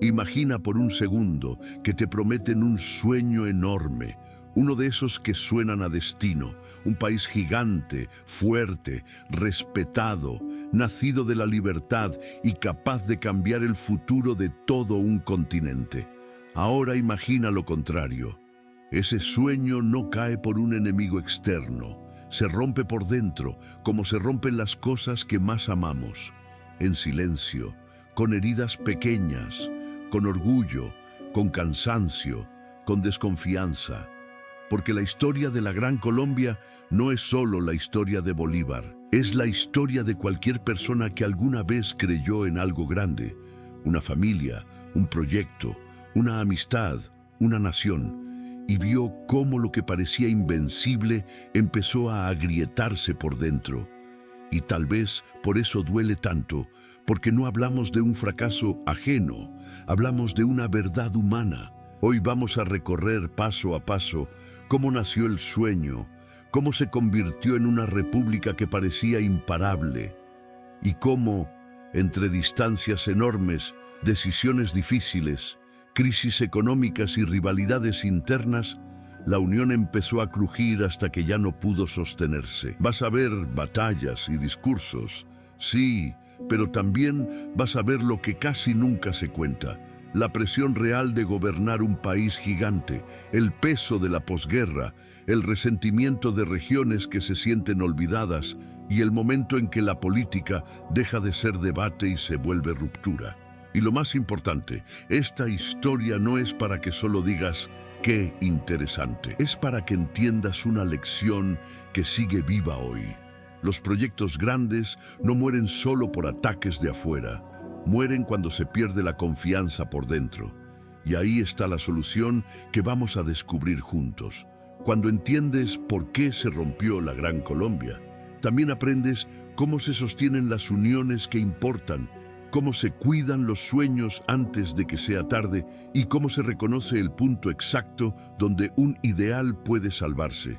Imagina por un segundo que te prometen un sueño enorme, uno de esos que suenan a destino, un país gigante, fuerte, respetado, nacido de la libertad y capaz de cambiar el futuro de todo un continente. Ahora imagina lo contrario. Ese sueño no cae por un enemigo externo, se rompe por dentro, como se rompen las cosas que más amamos, en silencio, con heridas pequeñas, con orgullo, con cansancio, con desconfianza. Porque la historia de la Gran Colombia no es solo la historia de Bolívar, es la historia de cualquier persona que alguna vez creyó en algo grande, una familia, un proyecto, una amistad, una nación, y vio cómo lo que parecía invencible empezó a agrietarse por dentro. Y tal vez por eso duele tanto, porque no hablamos de un fracaso ajeno, hablamos de una verdad humana. Hoy vamos a recorrer paso a paso cómo nació el sueño, cómo se convirtió en una república que parecía imparable, y cómo, entre distancias enormes, decisiones difíciles, crisis económicas y rivalidades internas, la unión empezó a crujir hasta que ya no pudo sostenerse. Vas a ver batallas y discursos, sí, pero también vas a ver lo que casi nunca se cuenta: la presión real de gobernar un país gigante, el peso de la posguerra, el resentimiento de regiones que se sienten olvidadas y el momento en que la política deja de ser debate y se vuelve ruptura. Y lo más importante, esta historia no es para que solo digas «qué interesante», es para que entiendas una lección que sigue viva hoy. Los proyectos grandes no mueren solo por ataques de afuera, mueren cuando se pierde la confianza por dentro. Y ahí está la solución que vamos a descubrir juntos. Cuando entiendes por qué se rompió la Gran Colombia, también aprendes cómo se sostienen las uniones que importan, cómo se cuidan los sueños antes de que sea tarde y cómo se reconoce el punto exacto donde un ideal puede salvarse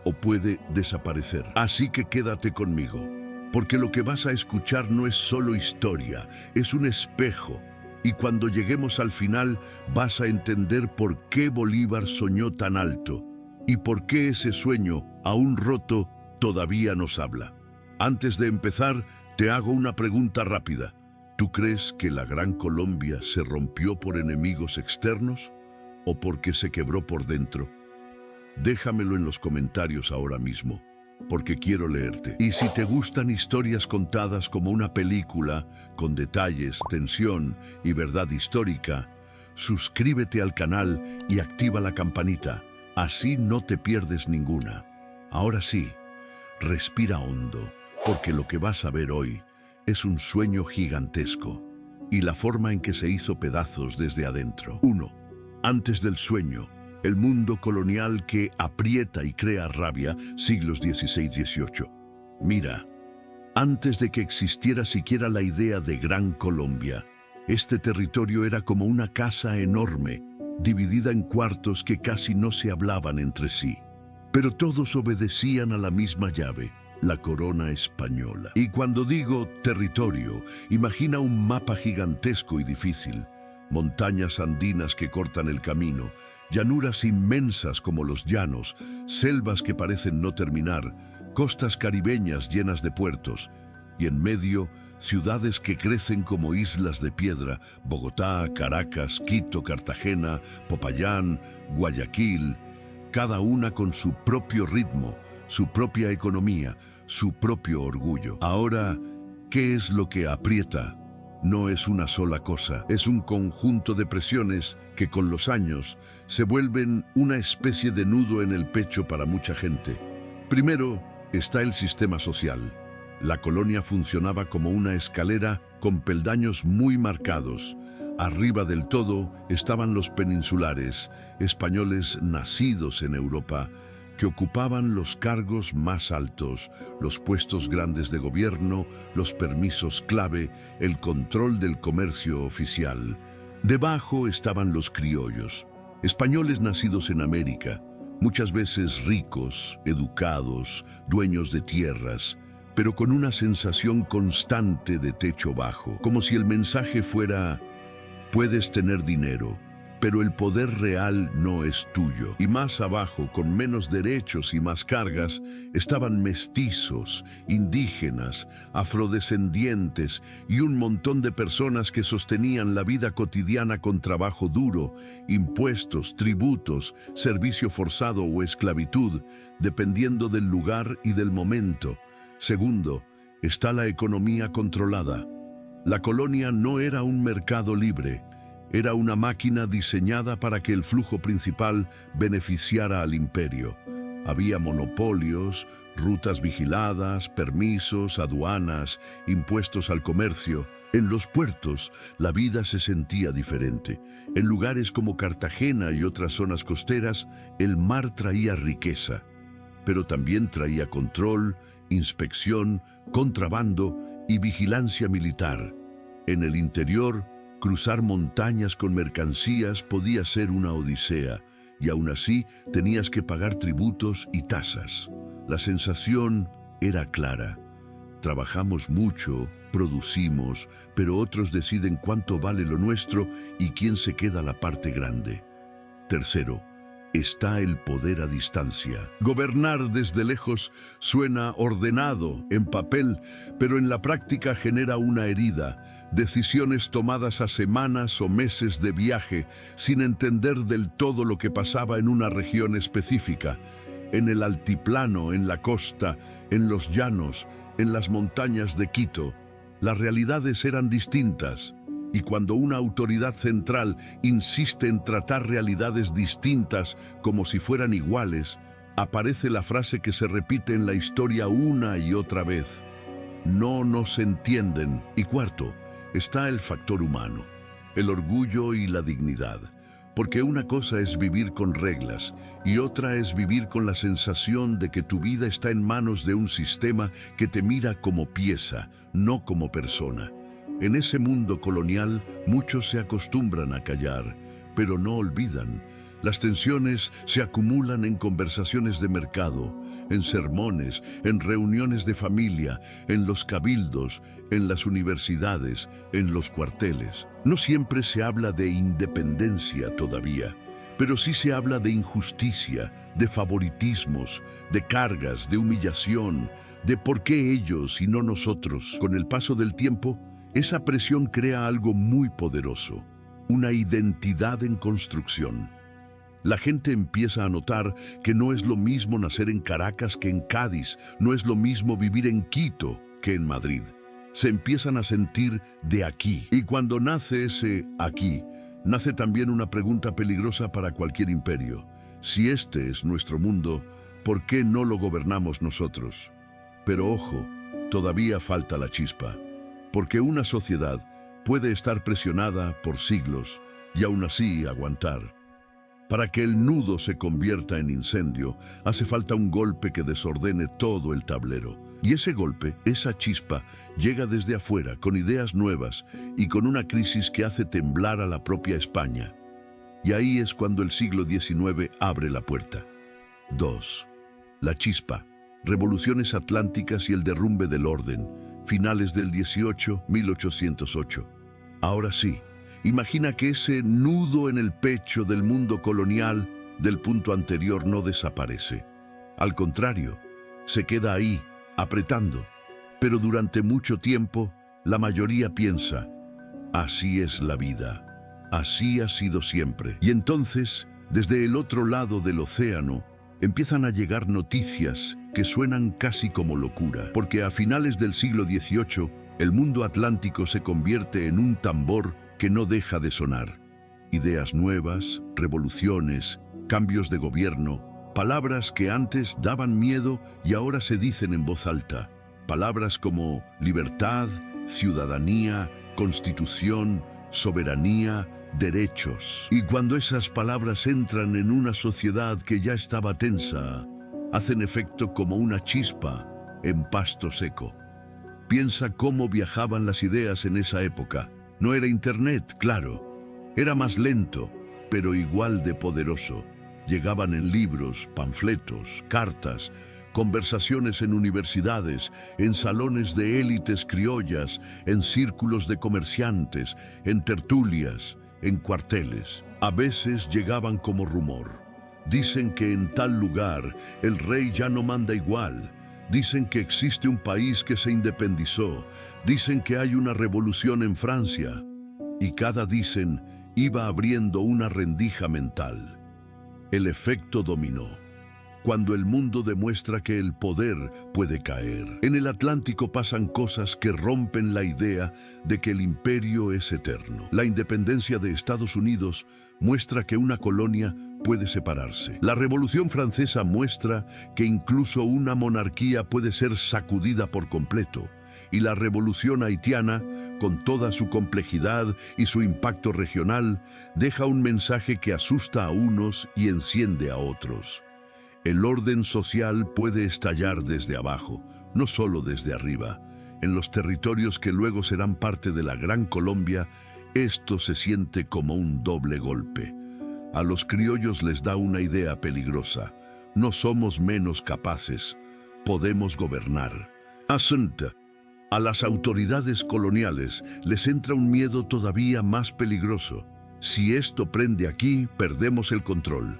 o puede desaparecer. Así que quédate conmigo, porque lo que vas a escuchar no es solo historia, es un espejo. Y cuando lleguemos al final vas a entender por qué Bolívar soñó tan alto y por qué ese sueño, aún roto, todavía nos habla. Antes de empezar, te hago una pregunta rápida. ¿Tú crees que la Gran Colombia se rompió por enemigos externos o porque se quebró por dentro? Déjamelo en los comentarios ahora mismo, porque quiero leerte. Y si te gustan historias contadas como una película, con detalles, tensión y verdad histórica, suscríbete al canal y activa la campanita, así no te pierdes ninguna. Ahora sí, respira hondo, porque lo que vas a ver hoy es un sueño gigantesco y la forma en que se hizo pedazos desde adentro. 1. Antes del sueño, el mundo colonial que aprieta y crea rabia, siglos XVI-XVIII. Mira, antes de que existiera siquiera la idea de Gran Colombia, este territorio era como una casa enorme, dividida en cuartos que casi no se hablaban entre sí. Pero todos obedecían a la misma llave: la corona española. Y cuando digo territorio, imagina un mapa gigantesco y difícil. Montañas andinas que cortan el camino, llanuras inmensas como los llanos, selvas que parecen no terminar, costas caribeñas llenas de puertos, y en medio, ciudades que crecen como islas de piedra: Bogotá, Caracas, Quito, Cartagena, Popayán, Guayaquil, cada una con su propio ritmo, su propia economía, su propio orgullo. Ahora, ¿qué es lo que aprieta? No es una sola cosa, es un conjunto de presiones que con los años se vuelven una especie de nudo en el pecho para mucha gente. Primero está el sistema social. La colonia funcionaba como una escalera con peldaños muy marcados. Arriba del todo estaban los peninsulares, españoles nacidos en Europa, que ocupaban los cargos más altos, los puestos grandes de gobierno, los permisos clave, el control del comercio oficial. Debajo estaban los criollos, españoles nacidos en América, muchas veces ricos, educados, dueños de tierras, pero con una sensación constante de techo bajo, como si el mensaje fuera: Puedes tener dinero, pero el poder real no es tuyo. Y más abajo, con menos derechos y más cargas, estaban mestizos, indígenas, afrodescendientes y un montón de personas que sostenían la vida cotidiana con trabajo duro, impuestos, tributos, servicio forzado o esclavitud, dependiendo del lugar y del momento. Segundo, está la economía controlada. La colonia no era un mercado libre. Era una máquina diseñada para que el flujo principal beneficiara al imperio. Había monopolios, rutas vigiladas, permisos, aduanas, impuestos al comercio. En los puertos, la vida se sentía diferente. En lugares como Cartagena y otras zonas costeras, el mar traía riqueza, pero también traía control, inspección, contrabando y vigilancia militar. En el interior, cruzar montañas con mercancías podía ser una odisea, y aún así tenías que pagar tributos y tasas. La sensación era clara. Trabajamos mucho, producimos, pero otros deciden cuánto vale lo nuestro y quién se queda la parte grande. Tercero, está el poder a distancia. Gobernar desde lejos suena ordenado en papel, pero en la práctica genera una herida. Decisiones tomadas a semanas o meses de viaje, sin entender del todo lo que pasaba en una región específica. En el altiplano, en la costa, en los llanos, en las montañas de Quito, las realidades eran distintas. Y cuando una autoridad central insiste en tratar realidades distintas como si fueran iguales, aparece la frase que se repite en la historia una y otra vez: no nos entienden. Y cuarto, está el factor humano, el orgullo y la dignidad. Porque una cosa es vivir con reglas y otra es vivir con la sensación de que tu vida está en manos de un sistema que te mira como pieza, no como persona. En ese mundo colonial, muchos se acostumbran a callar, pero no olvidan. Las tensiones se acumulan en conversaciones de mercado, en sermones, en reuniones de familia, en los cabildos, en las universidades, en los cuarteles. No siempre se habla de independencia todavía, pero sí se habla de injusticia, de favoritismos, de cargas, de humillación, de por qué ellos y no nosotros. Con el paso del tiempo, esa presión crea algo muy poderoso, una identidad en construcción. La gente empieza a notar que no es lo mismo nacer en Caracas que en Cádiz, no es lo mismo vivir en Quito que en Madrid. Se empiezan a sentir de aquí. Y cuando nace ese aquí, nace también una pregunta peligrosa para cualquier imperio. Si este es nuestro mundo, ¿por qué no lo gobernamos nosotros? Pero ojo, todavía falta la chispa. Porque una sociedad puede estar presionada por siglos y aún así aguantar. Para que el nudo se convierta en incendio, hace falta un golpe que desordene todo el tablero. Y ese golpe, esa chispa, llega desde afuera, con ideas nuevas y con una crisis que hace temblar a la propia España. Y ahí es cuando el siglo XIX abre la puerta. 2. La chispa, revoluciones atlánticas y el derrumbe del orden, finales del 1808. Ahora sí. Imagina que ese nudo en el pecho del mundo colonial del punto anterior no desaparece. Al contrario, se queda ahí, apretando. Pero durante mucho tiempo, la mayoría piensa: así es la vida, así ha sido siempre. Y entonces, desde el otro lado del océano, empiezan a llegar noticias que suenan casi como locura. Porque a finales del siglo XVIII, el mundo atlántico se convierte en un tambor que no deja de sonar. Ideas nuevas, revoluciones, cambios de gobierno, palabras que antes daban miedo y ahora se dicen en voz alta. Palabras como libertad, ciudadanía, constitución, soberanía, derechos. Y cuando esas palabras entran en una sociedad que ya estaba tensa, hacen efecto como una chispa en pasto seco. Piensa cómo viajaban las ideas en esa época. No era internet, claro. Era más lento, pero igual de poderoso. Llegaban en libros, panfletos, cartas, conversaciones en universidades, en salones de élites criollas, en círculos de comerciantes, en tertulias. en cuarteles. A veces llegaban como rumor. Dicen que en tal lugar el rey ya no manda igual. Dicen que existe un país que se independizó. Dicen que hay una revolución en Francia. Y cada dicen iba abriendo una rendija mental. El efecto dominó. Cuando el mundo demuestra que el poder puede caer. En el Atlántico pasan cosas que rompen la idea de que el imperio es eterno. La independencia de Estados Unidos muestra que una colonia puede separarse. La Revolución Francesa muestra que incluso una monarquía puede ser sacudida por completo. Y la Revolución Haitiana, con toda su complejidad y su impacto regional, deja un mensaje que asusta a unos y enciende a otros. El orden social puede estallar desde abajo, no solo desde arriba. En los territorios que luego serán parte de la Gran Colombia, esto se siente como un doble golpe. A los criollos les da una idea peligrosa. No somos menos capaces, podemos gobernar. Asunta. A las autoridades coloniales les entra un miedo todavía más peligroso. Si esto prende aquí, perdemos el control.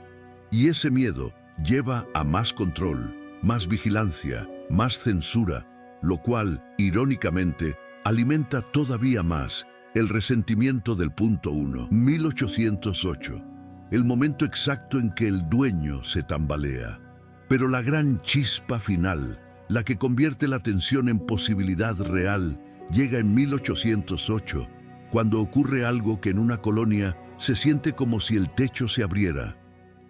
Y ese miedo lleva a más control, más vigilancia, más censura, lo cual, irónicamente, alimenta todavía más el resentimiento del punto 1. 1808, el momento exacto en que el dueño se tambalea. Pero la gran chispa final, la que convierte la tensión en posibilidad real, llega en 1808, cuando ocurre algo que en una colonia se siente como si el techo se abriera.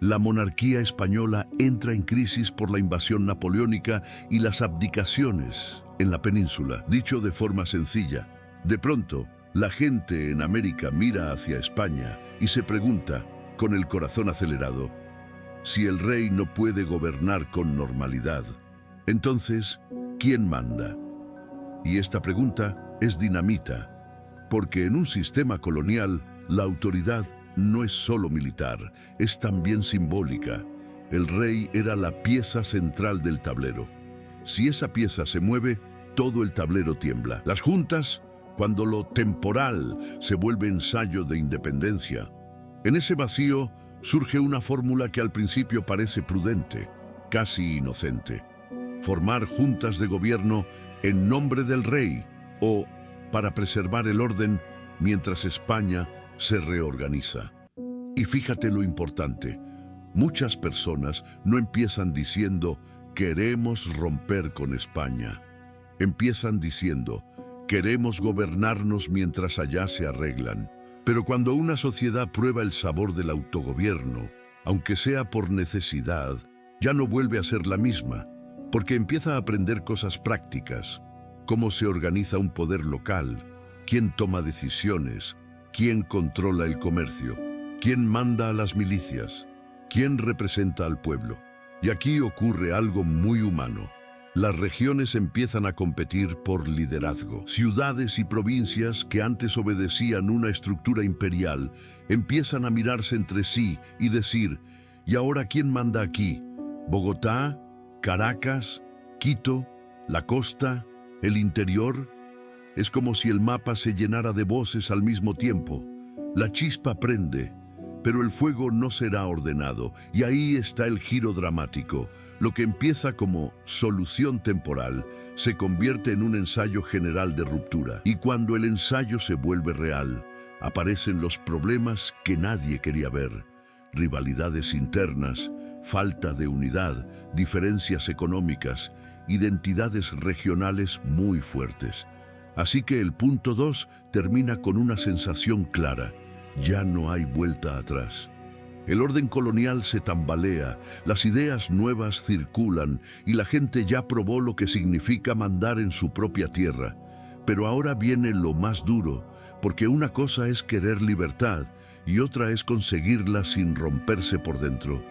La monarquía española entra en crisis por la invasión napoleónica y las abdicaciones en la península. Dicho de forma sencilla, de pronto, la gente en América mira hacia España y se pregunta, con el corazón acelerado, si el rey no puede gobernar con normalidad, entonces, ¿quién manda? Y esta pregunta es dinamita, porque en un sistema colonial, la autoridad no es solo militar, es también simbólica. El rey era la pieza central del tablero. Si esa pieza se mueve, todo el tablero tiembla. Las juntas, cuando lo temporal se vuelve ensayo de independencia. En ese vacío surge una fórmula que al principio parece prudente, casi inocente. Formar juntas de gobierno en nombre del rey o para preservar el orden mientras España se reorganiza. Y fíjate lo importante, muchas personas no empiezan diciendo queremos romper con España. Empiezan diciendo queremos gobernarnos mientras allá se arreglan. Pero cuando una sociedad prueba el sabor del autogobierno, aunque sea por necesidad, ya no vuelve a ser la misma, porque empieza a aprender cosas prácticas, cómo se organiza un poder local, quién toma decisiones, quién controla el comercio, quién manda a las milicias, quién representa al pueblo. Y aquí ocurre algo muy humano. Las regiones empiezan a competir por liderazgo. Ciudades y provincias que antes obedecían una estructura imperial empiezan a mirarse entre sí y decir, ¿y ahora quién manda aquí? ¿Bogotá? ¿Caracas? ¿Quito? ¿La costa? ¿El interior? Es como si el mapa se llenara de voces al mismo tiempo. La chispa prende, pero el fuego no será ordenado, y ahí está el giro dramático. Lo que empieza como solución temporal se convierte en un ensayo general de ruptura. Y cuando el ensayo se vuelve real, aparecen los problemas que nadie quería ver. Rivalidades internas, falta de unidad, diferencias económicas, identidades regionales muy fuertes. Así que el punto 2 termina con una sensación clara. Ya no hay vuelta atrás. El orden colonial se tambalea, las ideas nuevas circulan y la gente ya probó lo que significa mandar en su propia tierra. Pero ahora viene lo más duro, porque una cosa es querer libertad y otra es conseguirla sin romperse por dentro.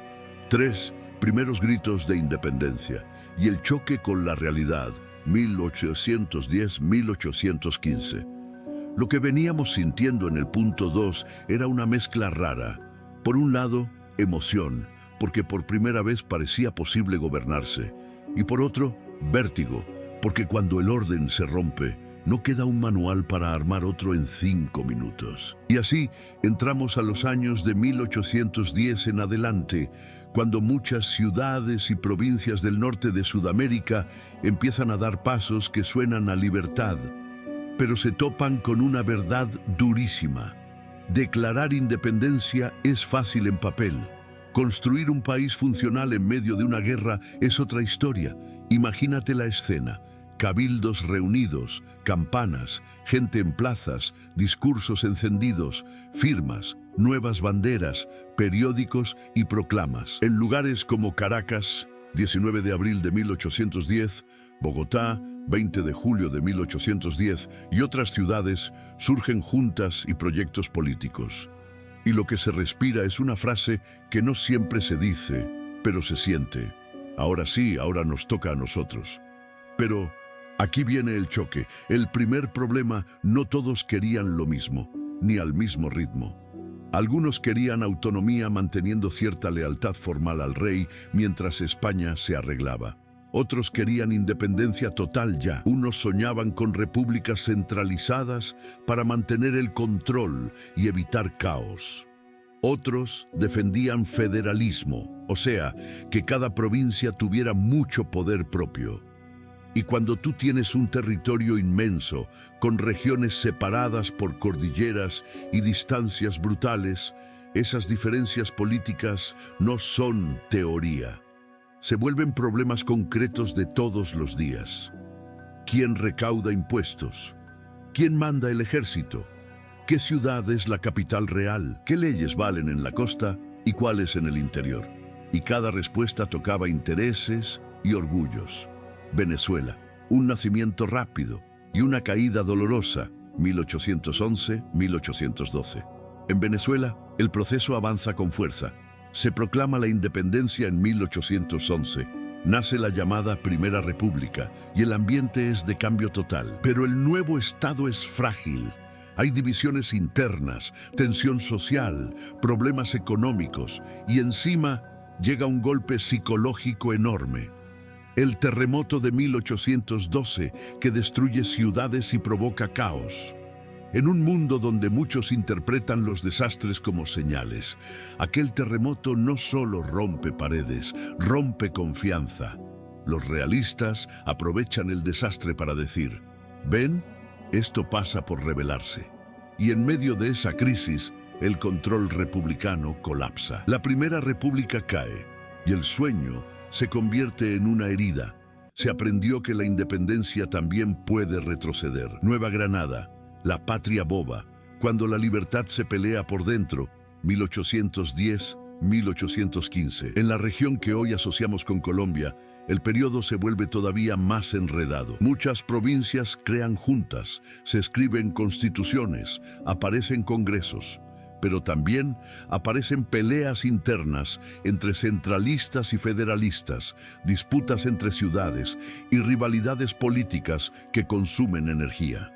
3 primeros gritos de independencia y el choque con la realidad, 1810-1815. Lo que veníamos sintiendo en el punto 2 era una mezcla rara. Por un lado, emoción, porque por primera vez parecía posible gobernarse. Y por otro, vértigo, porque cuando el orden se rompe, No queda un manual para armar otro en 5 minutos. Y así entramos a los años de 1810 en adelante, cuando muchas ciudades y provincias del norte de Sudamérica empiezan a dar pasos que suenan a libertad, pero se topan con una verdad durísima. Declarar independencia es fácil en papel. Construir un país funcional en medio de una guerra es otra historia. Imagínate la escena. Cabildos reunidos, campanas, gente en plazas, discursos encendidos, firmas, nuevas banderas, periódicos y proclamas. En lugares como Caracas, 19 de abril de 1810, Bogotá, 20 de julio de 1810 y otras ciudades, surgen juntas y proyectos políticos. Y lo que se respira es una frase que no siempre se dice, pero se siente. Ahora sí, ahora nos toca a nosotros. Pero aquí viene el choque. El primer problema: no todos querían lo mismo, ni al mismo ritmo. Algunos querían autonomía manteniendo cierta lealtad formal al rey mientras España se arreglaba. Otros querían independencia total ya. Unos soñaban con repúblicas centralizadas para mantener el control y evitar caos. Otros defendían federalismo, o sea, que cada provincia tuviera mucho poder propio. Y cuando tú tienes un territorio inmenso, con regiones separadas por cordilleras y distancias brutales, esas diferencias políticas no son teoría. Se vuelven problemas concretos de todos los días. ¿Quién recauda impuestos? ¿Quién manda el ejército? ¿Qué ciudad es la capital real? ¿Qué leyes valen en la costa y cuáles en el interior? Y cada respuesta tocaba intereses y orgullos. Venezuela, un nacimiento rápido y una caída dolorosa, 1811-1812. En Venezuela, el proceso avanza con fuerza. Se proclama la independencia en 1811. Nace la llamada Primera República y el ambiente es de cambio total. Pero el nuevo Estado es frágil. Hay divisiones internas, tensión social, problemas económicos y encima llega un golpe psicológico enorme. El terremoto de 1812 que destruye ciudades y provoca caos. En un mundo donde muchos interpretan los desastres como señales, aquel terremoto no solo rompe paredes, rompe confianza. Los realistas aprovechan el desastre para decir: ¿ven? Esto pasa por rebelarse. Y en medio de esa crisis, el control republicano colapsa. La Primera República cae y el sueño se convierte en una herida. Se aprendió que la independencia también puede retroceder. Nueva Granada, la patria boba, cuando la libertad se pelea por dentro, 1810-1815. En la región que hoy asociamos con Colombia, el periodo se vuelve todavía más enredado. Muchas provincias crean juntas, se escriben constituciones, aparecen congresos. Pero también aparecen peleas internas entre centralistas y federalistas, disputas entre ciudades y rivalidades políticas que consumen energía.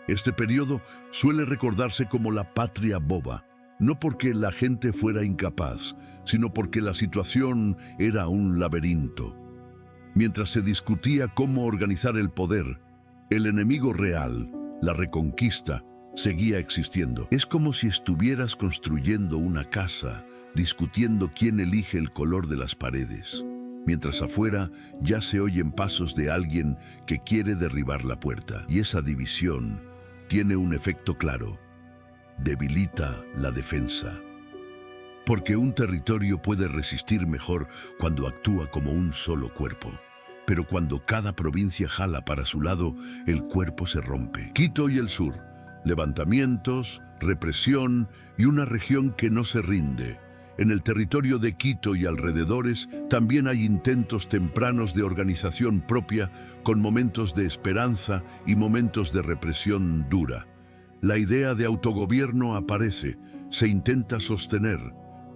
Este periodo suele recordarse como la patria boba, no porque la gente fuera incapaz, sino porque la situación era un laberinto. Mientras se discutía cómo organizar el poder, el enemigo real, la reconquista, seguía existiendo. Es como si estuvieras construyendo una casa, discutiendo quién elige el color de las paredes, mientras afuera ya se oyen pasos de alguien que quiere derribar la puerta. Y esa división tiene un efecto claro: debilita la defensa. Porque un territorio puede resistir mejor cuando actúa como un solo cuerpo. Pero cuando cada provincia jala para su lado, el cuerpo se rompe. Quito y el sur. Levantamientos, represión y una región que no se rinde. En el territorio de Quito y alrededores también hay intentos tempranos de organización propia, con momentos de esperanza y momentos de represión dura. La idea de autogobierno aparece, se intenta sostener,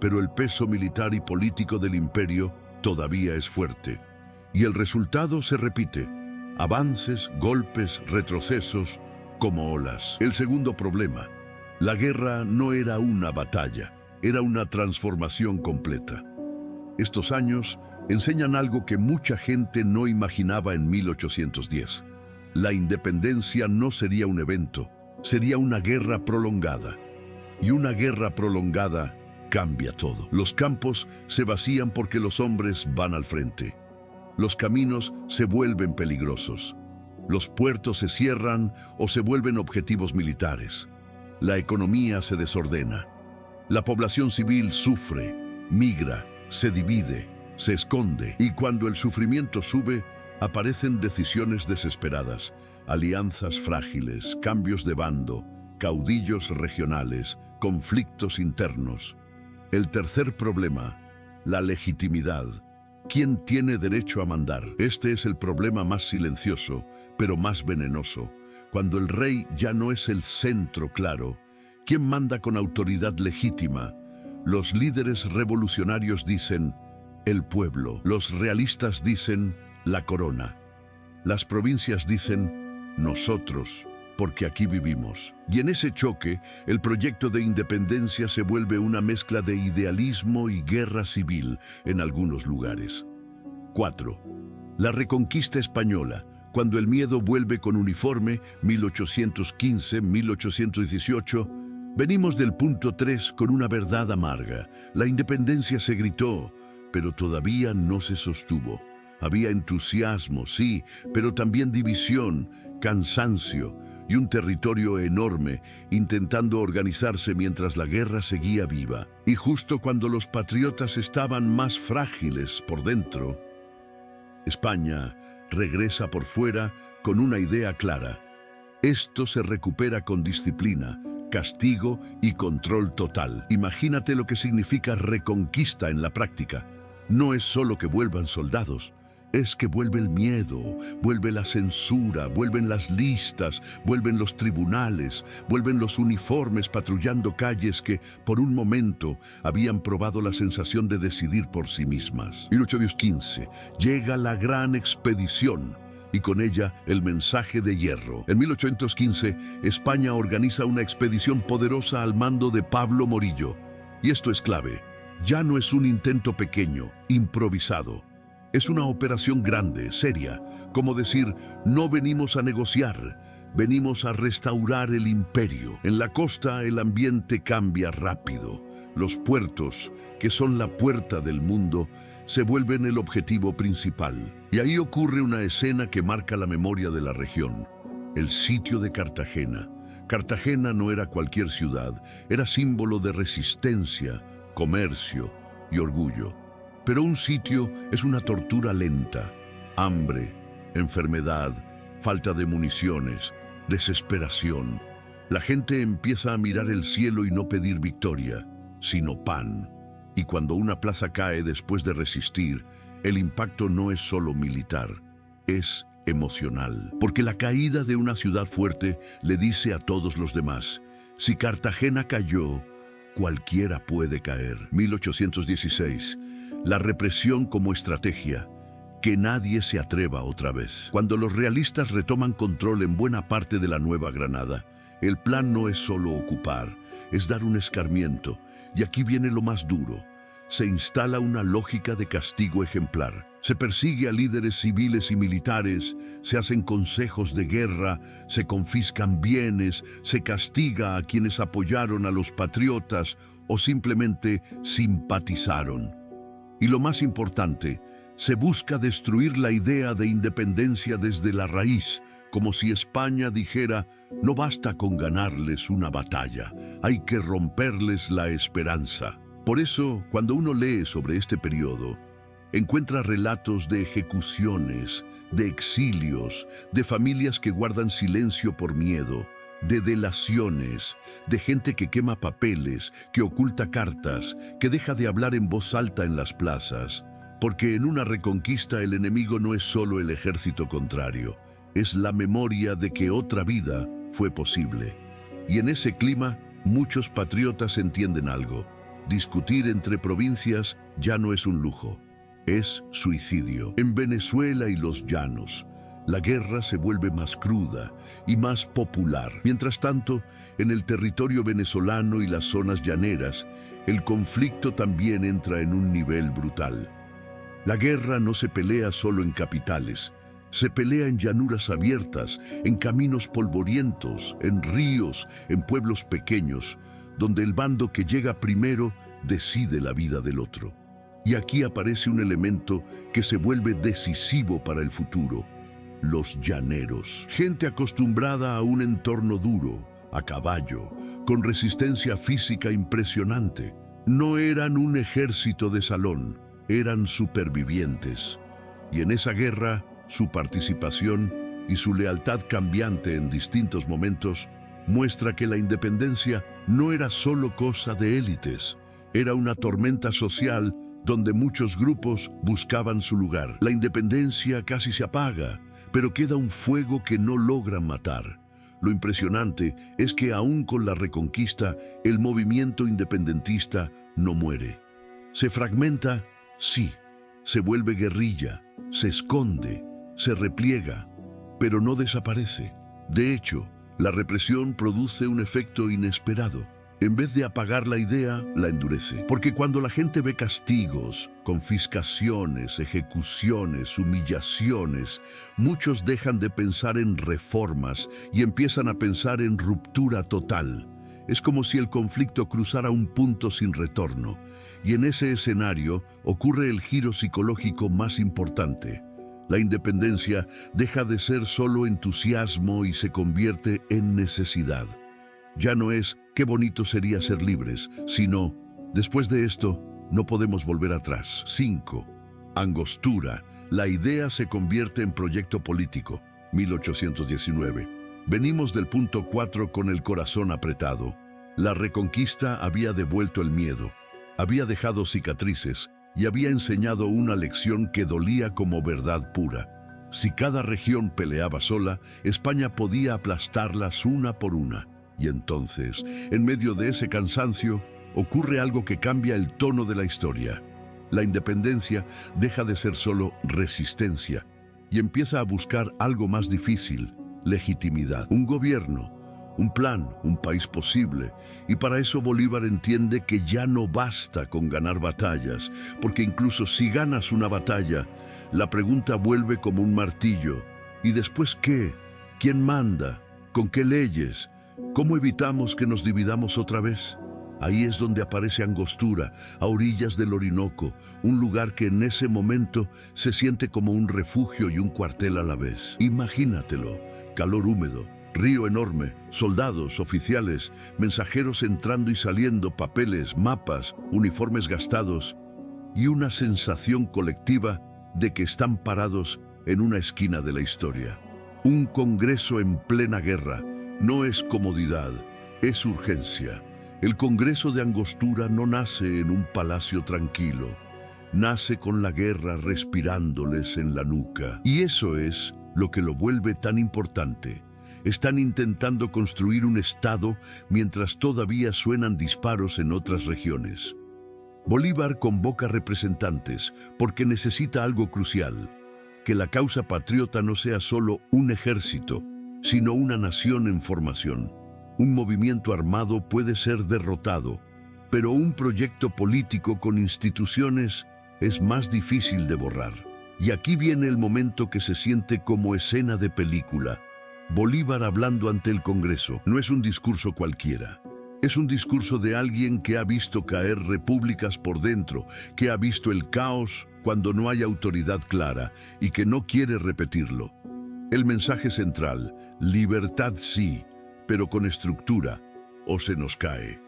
pero el peso militar y político del imperio todavía es fuerte. Y el resultado se repite: avances, golpes, retrocesos, como olas. El segundo problema: la guerra no era una batalla, era una transformación completa. Estos años enseñan algo que mucha gente no imaginaba en 1810. La independencia no sería un evento, sería una guerra prolongada. Y una guerra prolongada cambia todo. Los campos se vacían porque los hombres van al frente. Los caminos se vuelven peligrosos. Los puertos se cierran o se vuelven objetivos militares. La economía se desordena. La población civil sufre, migra, se divide, se esconde. Y cuando el sufrimiento sube, aparecen decisiones desesperadas, alianzas frágiles, cambios de bando, caudillos regionales, conflictos internos. El tercer problema, la legitimidad. ¿Quién tiene derecho a mandar? Este es el problema más silencioso, pero más venenoso. Cuando el rey ya no es el centro claro, ¿quién manda con autoridad legítima? Los líderes revolucionarios dicen, el pueblo. Los realistas dicen, la corona. Las provincias dicen, nosotros, porque aquí vivimos. Y en ese choque, el proyecto de independencia se vuelve una mezcla de idealismo y guerra civil en algunos lugares. 4. La reconquista española, cuando el miedo vuelve con uniforme, 1815-1818, venimos del punto 3 con una verdad amarga. La independencia se gritó, pero todavía no se sostuvo. Había entusiasmo, sí, pero también división, cansancio y un territorio enorme intentando organizarse mientras la guerra seguía viva. Y justo cuando los patriotas estaban más frágiles por dentro, España regresa por fuera con una idea clara. Esto se recupera con disciplina, castigo y control total. Imagínate lo que significa reconquista en la práctica. No es solo que vuelvan soldados, es que vuelve el miedo, vuelve la censura, vuelven las listas, vuelven los tribunales, vuelven los uniformes patrullando calles que, por un momento, habían probado la sensación de decidir por sí mismas. 1815, llega la gran expedición y con ella el mensaje de hierro. En 1815, España organiza una expedición poderosa al mando de Pablo Morillo. Y esto es clave, ya no es un intento pequeño, improvisado. Es una operación grande, seria, como decir, no venimos a negociar, venimos a restaurar el imperio. En la costa el ambiente cambia rápido. Los puertos, que son la puerta del mundo, se vuelven el objetivo principal. Y ahí ocurre una escena que marca la memoria de la región, el sitio de Cartagena. Cartagena no era cualquier ciudad, era símbolo de resistencia, comercio y orgullo. Pero un sitio es una tortura lenta, hambre, enfermedad, falta de municiones, desesperación. La gente empieza a mirar el cielo y no pedir victoria, sino pan. Y cuando una plaza cae después de resistir, el impacto no es solo militar, es emocional. Porque la caída de una ciudad fuerte le dice a todos los demás, si Cartagena cayó, cualquiera puede caer. 1816. La represión como estrategia, que nadie se atreva otra vez. Cuando los realistas retoman control en buena parte de la Nueva Granada, el plan no es solo ocupar, es dar un escarmiento. Y aquí viene lo más duro. Se instala una lógica de castigo ejemplar. Se persigue a líderes civiles y militares, se hacen consejos de guerra, se confiscan bienes, se castiga a quienes apoyaron a los patriotas o simplemente simpatizaron. Y lo más importante, se busca destruir la idea de independencia desde la raíz, como si España dijera, no basta con ganarles una batalla, hay que romperles la esperanza. Por eso, cuando uno lee sobre este periodo, encuentra relatos de ejecuciones, de exilios, de familias que guardan silencio por miedo, de delaciones, de gente que quema papeles, que oculta cartas, que deja de hablar en voz alta en las plazas. Porque en una reconquista el enemigo no es solo el ejército contrario, es la memoria de que otra vida fue posible. Y en ese clima, muchos patriotas entienden algo. Discutir entre provincias ya no es un lujo, es suicidio. En Venezuela y los llanos, la guerra se vuelve más cruda y más popular. Mientras tanto, en el territorio venezolano y las zonas llaneras, el conflicto también entra en un nivel brutal. La guerra no se pelea solo en capitales, Se pelea en llanuras abiertas, en caminos polvorientos, en ríos, en pueblos pequeños, donde el bando que llega primero decide la vida del otro. Y aquí aparece un elemento que se vuelve decisivo para el futuro: los llaneros. Gente acostumbrada a un entorno duro, a caballo, con resistencia física impresionante. No eran un ejército de salón, eran supervivientes. Y en esa guerra, su participación y su lealtad cambiante en distintos momentos muestra que la independencia no era solo cosa de élites, era una tormenta social donde muchos grupos buscaban su lugar. La independencia casi se apaga, pero queda un fuego que no logra matar. Lo impresionante es que aún con la reconquista, el movimiento independentista no muere. Se fragmenta, sí, se vuelve guerrilla, se esconde, se repliega, pero no desaparece. De hecho, la represión produce un efecto inesperado. En vez de apagar la idea, la endurece. Porque cuando la gente ve castigos, confiscaciones, ejecuciones, humillaciones, muchos dejan de pensar en reformas y empiezan a pensar en ruptura total. Es como si el conflicto cruzara un punto sin retorno. Y en ese escenario ocurre el giro psicológico más importante. La independencia deja de ser solo entusiasmo y se convierte en necesidad. Ya no es qué bonito sería ser libres, sino, después de esto, no podemos volver atrás. 5. Angostura. La idea se convierte en proyecto político. 1819. Venimos del punto 4 con el corazón apretado. La reconquista había devuelto el miedo, había dejado cicatrices y había enseñado una lección que dolía como verdad pura. Si cada región peleaba sola, España podía aplastarlas una por una. Y entonces, en medio de ese cansancio, ocurre algo que cambia el tono de la historia. La independencia deja de ser solo resistencia y empieza a buscar algo más difícil: legitimidad. Un gobierno, un plan, un país posible. Y para eso Bolívar entiende que ya no basta con ganar batallas, porque incluso si ganas una batalla, la pregunta vuelve como un martillo: ¿y después qué? ¿Quién manda? ¿Con qué leyes? ¿Cómo evitamos que nos dividamos otra vez? Ahí es donde aparece Angostura, a orillas del Orinoco, un lugar que en ese momento se siente como un refugio y un cuartel a la vez. Imagínatelo: calor húmedo, río enorme, soldados, oficiales, mensajeros entrando y saliendo, papeles, mapas, uniformes gastados y una sensación colectiva de que están parados en una esquina de la historia. Un Congreso en plena guerra no es comodidad, es urgencia. El Congreso de Angostura no nace en un palacio tranquilo, nace con la guerra respirándoles en la nuca. Y eso es lo que lo vuelve tan importante. Están intentando construir un Estado mientras todavía suenan disparos en otras regiones. Bolívar convoca representantes porque necesita algo crucial: que la causa patriota no sea solo un ejército, sino una nación en formación. Un movimiento armado puede ser derrotado, pero un proyecto político con instituciones es más difícil de borrar. Y aquí viene el momento que se siente como escena de película. Bolívar hablando ante el Congreso. No es un discurso cualquiera. Es un discurso de alguien que ha visto caer repúblicas por dentro, que ha visto el caos cuando no hay autoridad clara y que no quiere repetirlo. El mensaje central: libertad sí, pero con estructura, o se nos cae.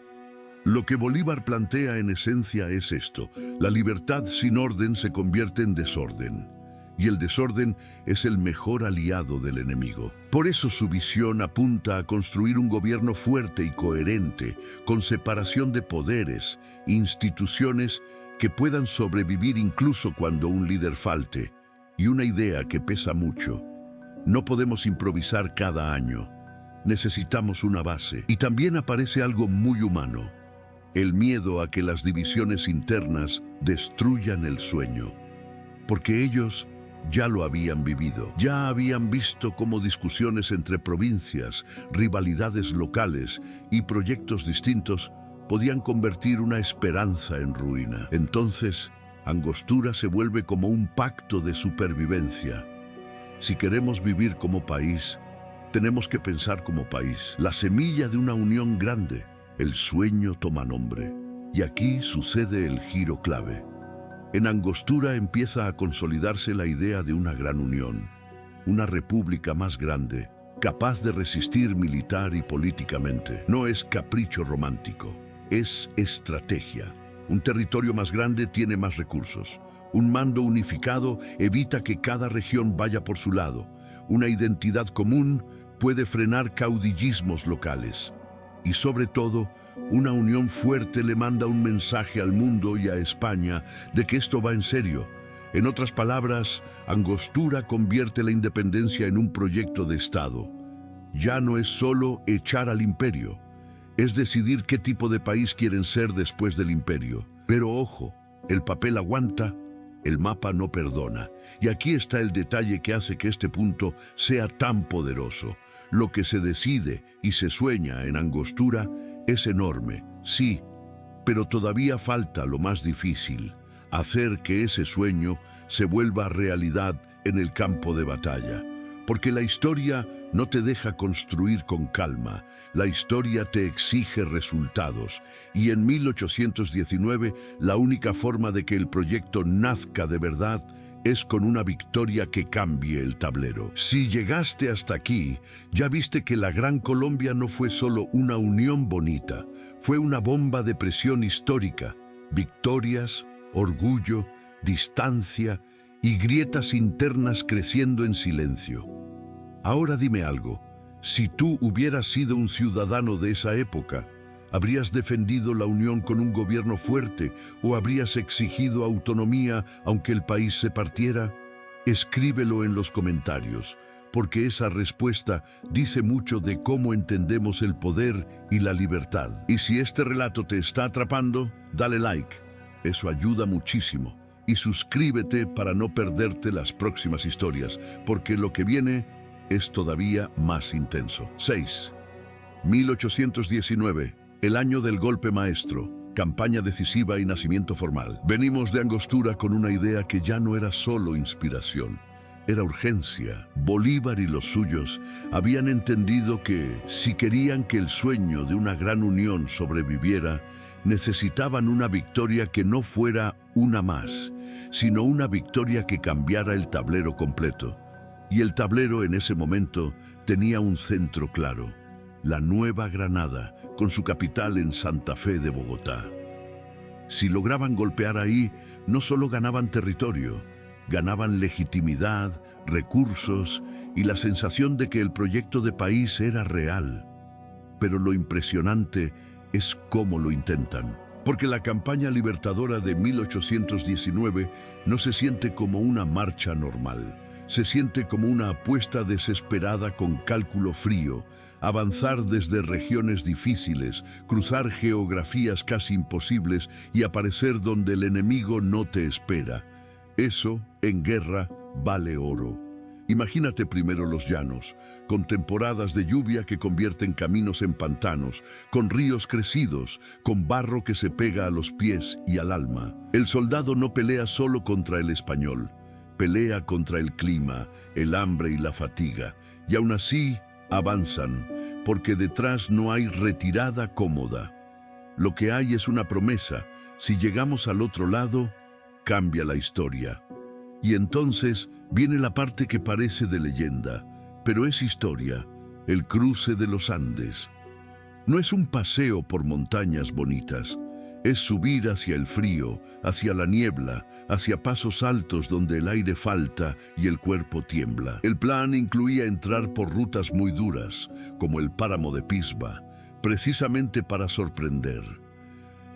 Lo que Bolívar plantea en esencia es esto: la libertad sin orden se convierte en desorden, y el desorden es el mejor aliado del enemigo. Por eso su visión apunta a construir un gobierno fuerte y coherente, con separación de poderes, instituciones que puedan sobrevivir incluso cuando un líder falte, y una idea que pesa mucho: no podemos improvisar cada año. Necesitamos una base. Y también aparece algo muy humano: el miedo a que las divisiones internas destruyan el sueño. Porque ellos ya lo habían vivido. Ya habían visto cómo discusiones entre provincias, rivalidades locales y proyectos distintos podían convertir una esperanza en ruina. Entonces, Angostura se vuelve como un pacto de supervivencia. Si queremos vivir como país, tenemos que pensar como país. La semilla de una unión grande, el sueño toma nombre. Y aquí sucede el giro clave. En Angostura empieza a consolidarse la idea de una gran unión, una república más grande, capaz de resistir militar y políticamente. No es capricho romántico, es estrategia. Un territorio más grande tiene más recursos. Un mando unificado evita que cada región vaya por su lado. Una identidad común puede frenar caudillismos locales. Y sobre todo, una unión fuerte le manda un mensaje al mundo y a España de que esto va en serio. En otras palabras, Angostura convierte la independencia en un proyecto de Estado. Ya no es solo echar al imperio, es decidir qué tipo de país quieren ser después del imperio. Pero ojo, el papel aguanta, el mapa no perdona. Y aquí está el detalle que hace que este punto sea tan poderoso. Lo que se decide y se sueña en Angostura es enorme, sí, pero todavía falta lo más difícil, hacer que ese sueño se vuelva realidad en el campo de batalla. Porque la historia no te deja construir con calma, la historia te exige resultados. Y en 1819, la única forma de que el proyecto nazca de verdad es con una victoria que cambie el tablero. Si llegaste hasta aquí, ya viste que la Gran Colombia no fue solo una unión bonita, fue una bomba de presión histórica, victorias, orgullo, distancia y grietas internas creciendo en silencio. Ahora dime algo, si tú hubieras sido un ciudadano de esa época, ¿habrías defendido la unión con un gobierno fuerte o habrías exigido autonomía aunque el país se partiera? Escríbelo en los comentarios, porque esa respuesta dice mucho de cómo entendemos el poder y la libertad. Y si este relato te está atrapando, dale like, eso ayuda muchísimo. Y suscríbete para no perderte las próximas historias, porque lo que viene es todavía más intenso. 6. 1819, el año del golpe maestro, campaña decisiva y nacimiento formal. Venimos de Angostura con una idea que ya no era solo inspiración, era urgencia. Bolívar y los suyos habían entendido que, si querían que el sueño de una gran unión sobreviviera, necesitaban una victoria que no fuera una más, sino una victoria que cambiara el tablero completo. Y el tablero en ese momento tenía un centro claro, la Nueva Granada, con su capital en Santa Fe de Bogotá. Si lograban golpear ahí, no solo ganaban territorio, ganaban legitimidad, recursos y la sensación de que el proyecto de país era real. Pero lo impresionante es cómo lo intentan, porque la campaña libertadora de 1819 no se siente como una marcha normal. Se siente como una apuesta desesperada con cálculo frío, avanzar desde regiones difíciles, cruzar geografías casi imposibles y aparecer donde el enemigo no te espera. Eso, en guerra, vale oro. Imagínate primero los llanos, con temporadas de lluvia que convierten caminos en pantanos, con ríos crecidos, con barro que se pega a los pies y al alma. El soldado no pelea solo contra el español, pelea contra el clima, el hambre y la fatiga, y aún así avanzan, porque detrás no hay retirada cómoda. Lo que hay es una promesa: si llegamos al otro lado, cambia la historia. Y entonces viene la parte que parece de leyenda, pero es historia, el cruce de los Andes. No es un paseo por montañas bonitas, es subir hacia el frío, hacia la niebla, hacia pasos altos donde el aire falta y el cuerpo tiembla. El plan incluía entrar por rutas muy duras, como el páramo de Pisba, precisamente para sorprender.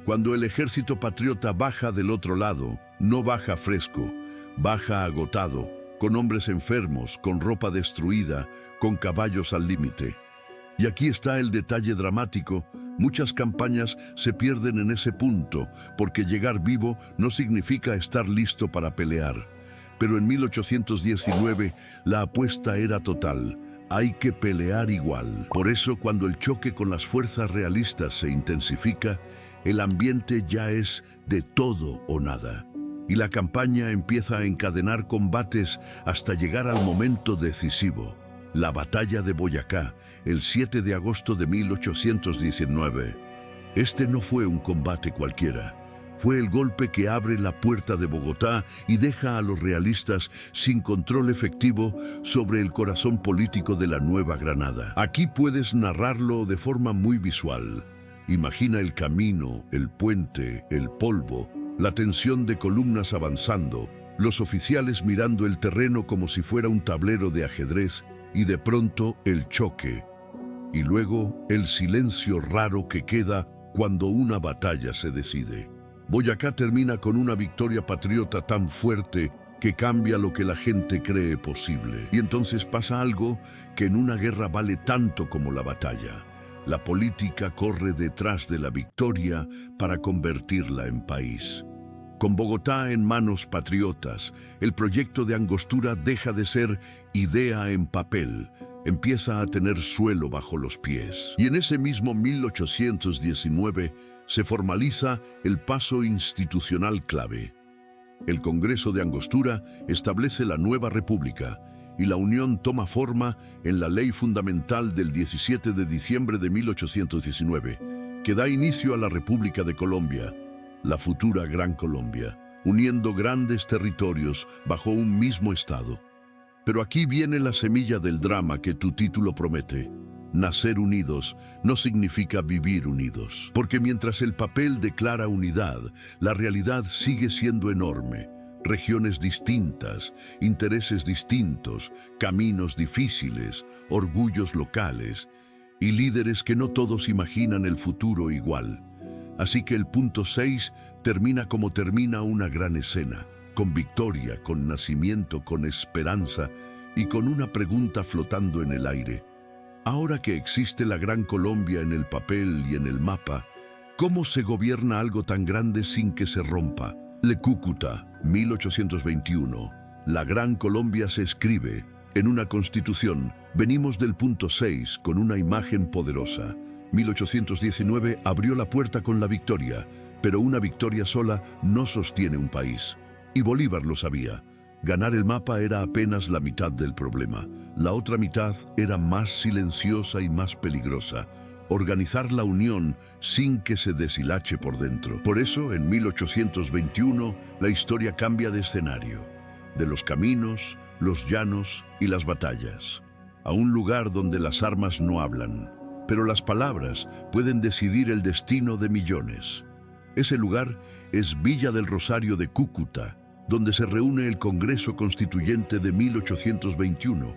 Cuando el ejército patriota baja del otro lado, no baja fresco, baja agotado, con hombres enfermos, con ropa destruida, con caballos al límite. Y aquí está el detalle dramático: muchas campañas se pierden en ese punto, porque llegar vivo no significa estar listo para pelear. Pero en 1819 la apuesta era total: hay que pelear igual. Por eso, cuando el choque con las fuerzas realistas se intensifica, el ambiente ya es de todo o nada. y la campaña empieza a encadenar combates hasta llegar al momento decisivo, la batalla de Boyacá, el 7 de agosto de 1819. Este no fue un combate cualquiera. Fue el golpe que abre la puerta de Bogotá y deja a los realistas sin control efectivo sobre el corazón político de la Nueva Granada. Aquí puedes narrarlo de forma muy visual. Imagina el camino, el puente, el polvo, la tensión de columnas avanzando, los oficiales mirando el terreno como si fuera un tablero de ajedrez y de pronto el choque. Y luego el silencio raro que queda cuando una batalla se decide. Boyacá termina con una victoria patriota tan fuerte que cambia lo que la gente cree posible. Y entonces pasa algo que en una guerra vale tanto como la batalla. La política corre detrás de la victoria para convertirla en país. Con Bogotá en manos patriotas, el proyecto de Angostura deja de ser idea en papel, empieza a tener suelo bajo los pies. Y en ese mismo 1819 se formaliza el paso institucional clave. El Congreso de Angostura establece la nueva república y la unión toma forma en la ley fundamental del 17 de diciembre de 1819, que da inicio a la República de Colombia, la futura Gran Colombia, uniendo grandes territorios bajo un mismo estado. Pero aquí viene la semilla del drama que tu título promete. Nacer unidos no significa vivir unidos, porque mientras el papel declara unidad, la realidad sigue siendo enorme. Regiones distintas, intereses distintos, caminos difíciles, orgullos locales y líderes que no todos imaginan el futuro igual. Así que el punto 6 termina como termina una gran escena, con victoria, con nacimiento, con esperanza y con una pregunta flotando en el aire. Ahora que existe la Gran Colombia en el papel y en el mapa, ¿cómo se gobierna algo tan grande sin que se rompa? Le Cúcuta, 1821. La Gran Colombia se escribe en una constitución. Venimos del punto 6 con una imagen poderosa. 1819 abrió la puerta con la victoria, pero una victoria sola no sostiene un país. Y Bolívar lo sabía. Ganar el mapa era apenas la mitad del problema. La otra mitad era más silenciosa y más peligrosa. Organizar la unión sin que se deshilache por dentro. Por eso, en 1821, la historia cambia de escenario. De los caminos, los llanos y las batallas. A un lugar donde las armas no hablan. Pero las palabras pueden decidir el destino de millones. Ese lugar es Villa del Rosario de Cúcuta, donde se reúne el Congreso Constituyente de 1821,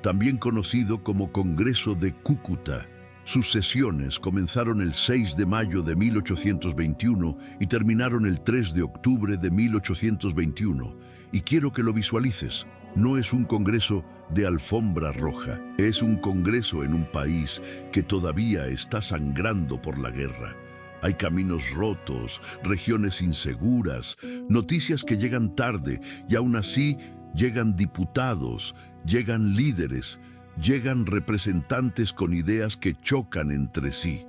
también conocido como Congreso de Cúcuta. Sus sesiones comenzaron el 6 de mayo de 1821 y terminaron el 3 de octubre de 1821. Y quiero que lo visualices. No es un congreso de alfombra roja, es un congreso en un país que todavía está sangrando por la guerra. Hay caminos rotos, regiones inseguras, noticias que llegan tarde y aún así llegan diputados, llegan líderes, llegan representantes con ideas que chocan entre sí.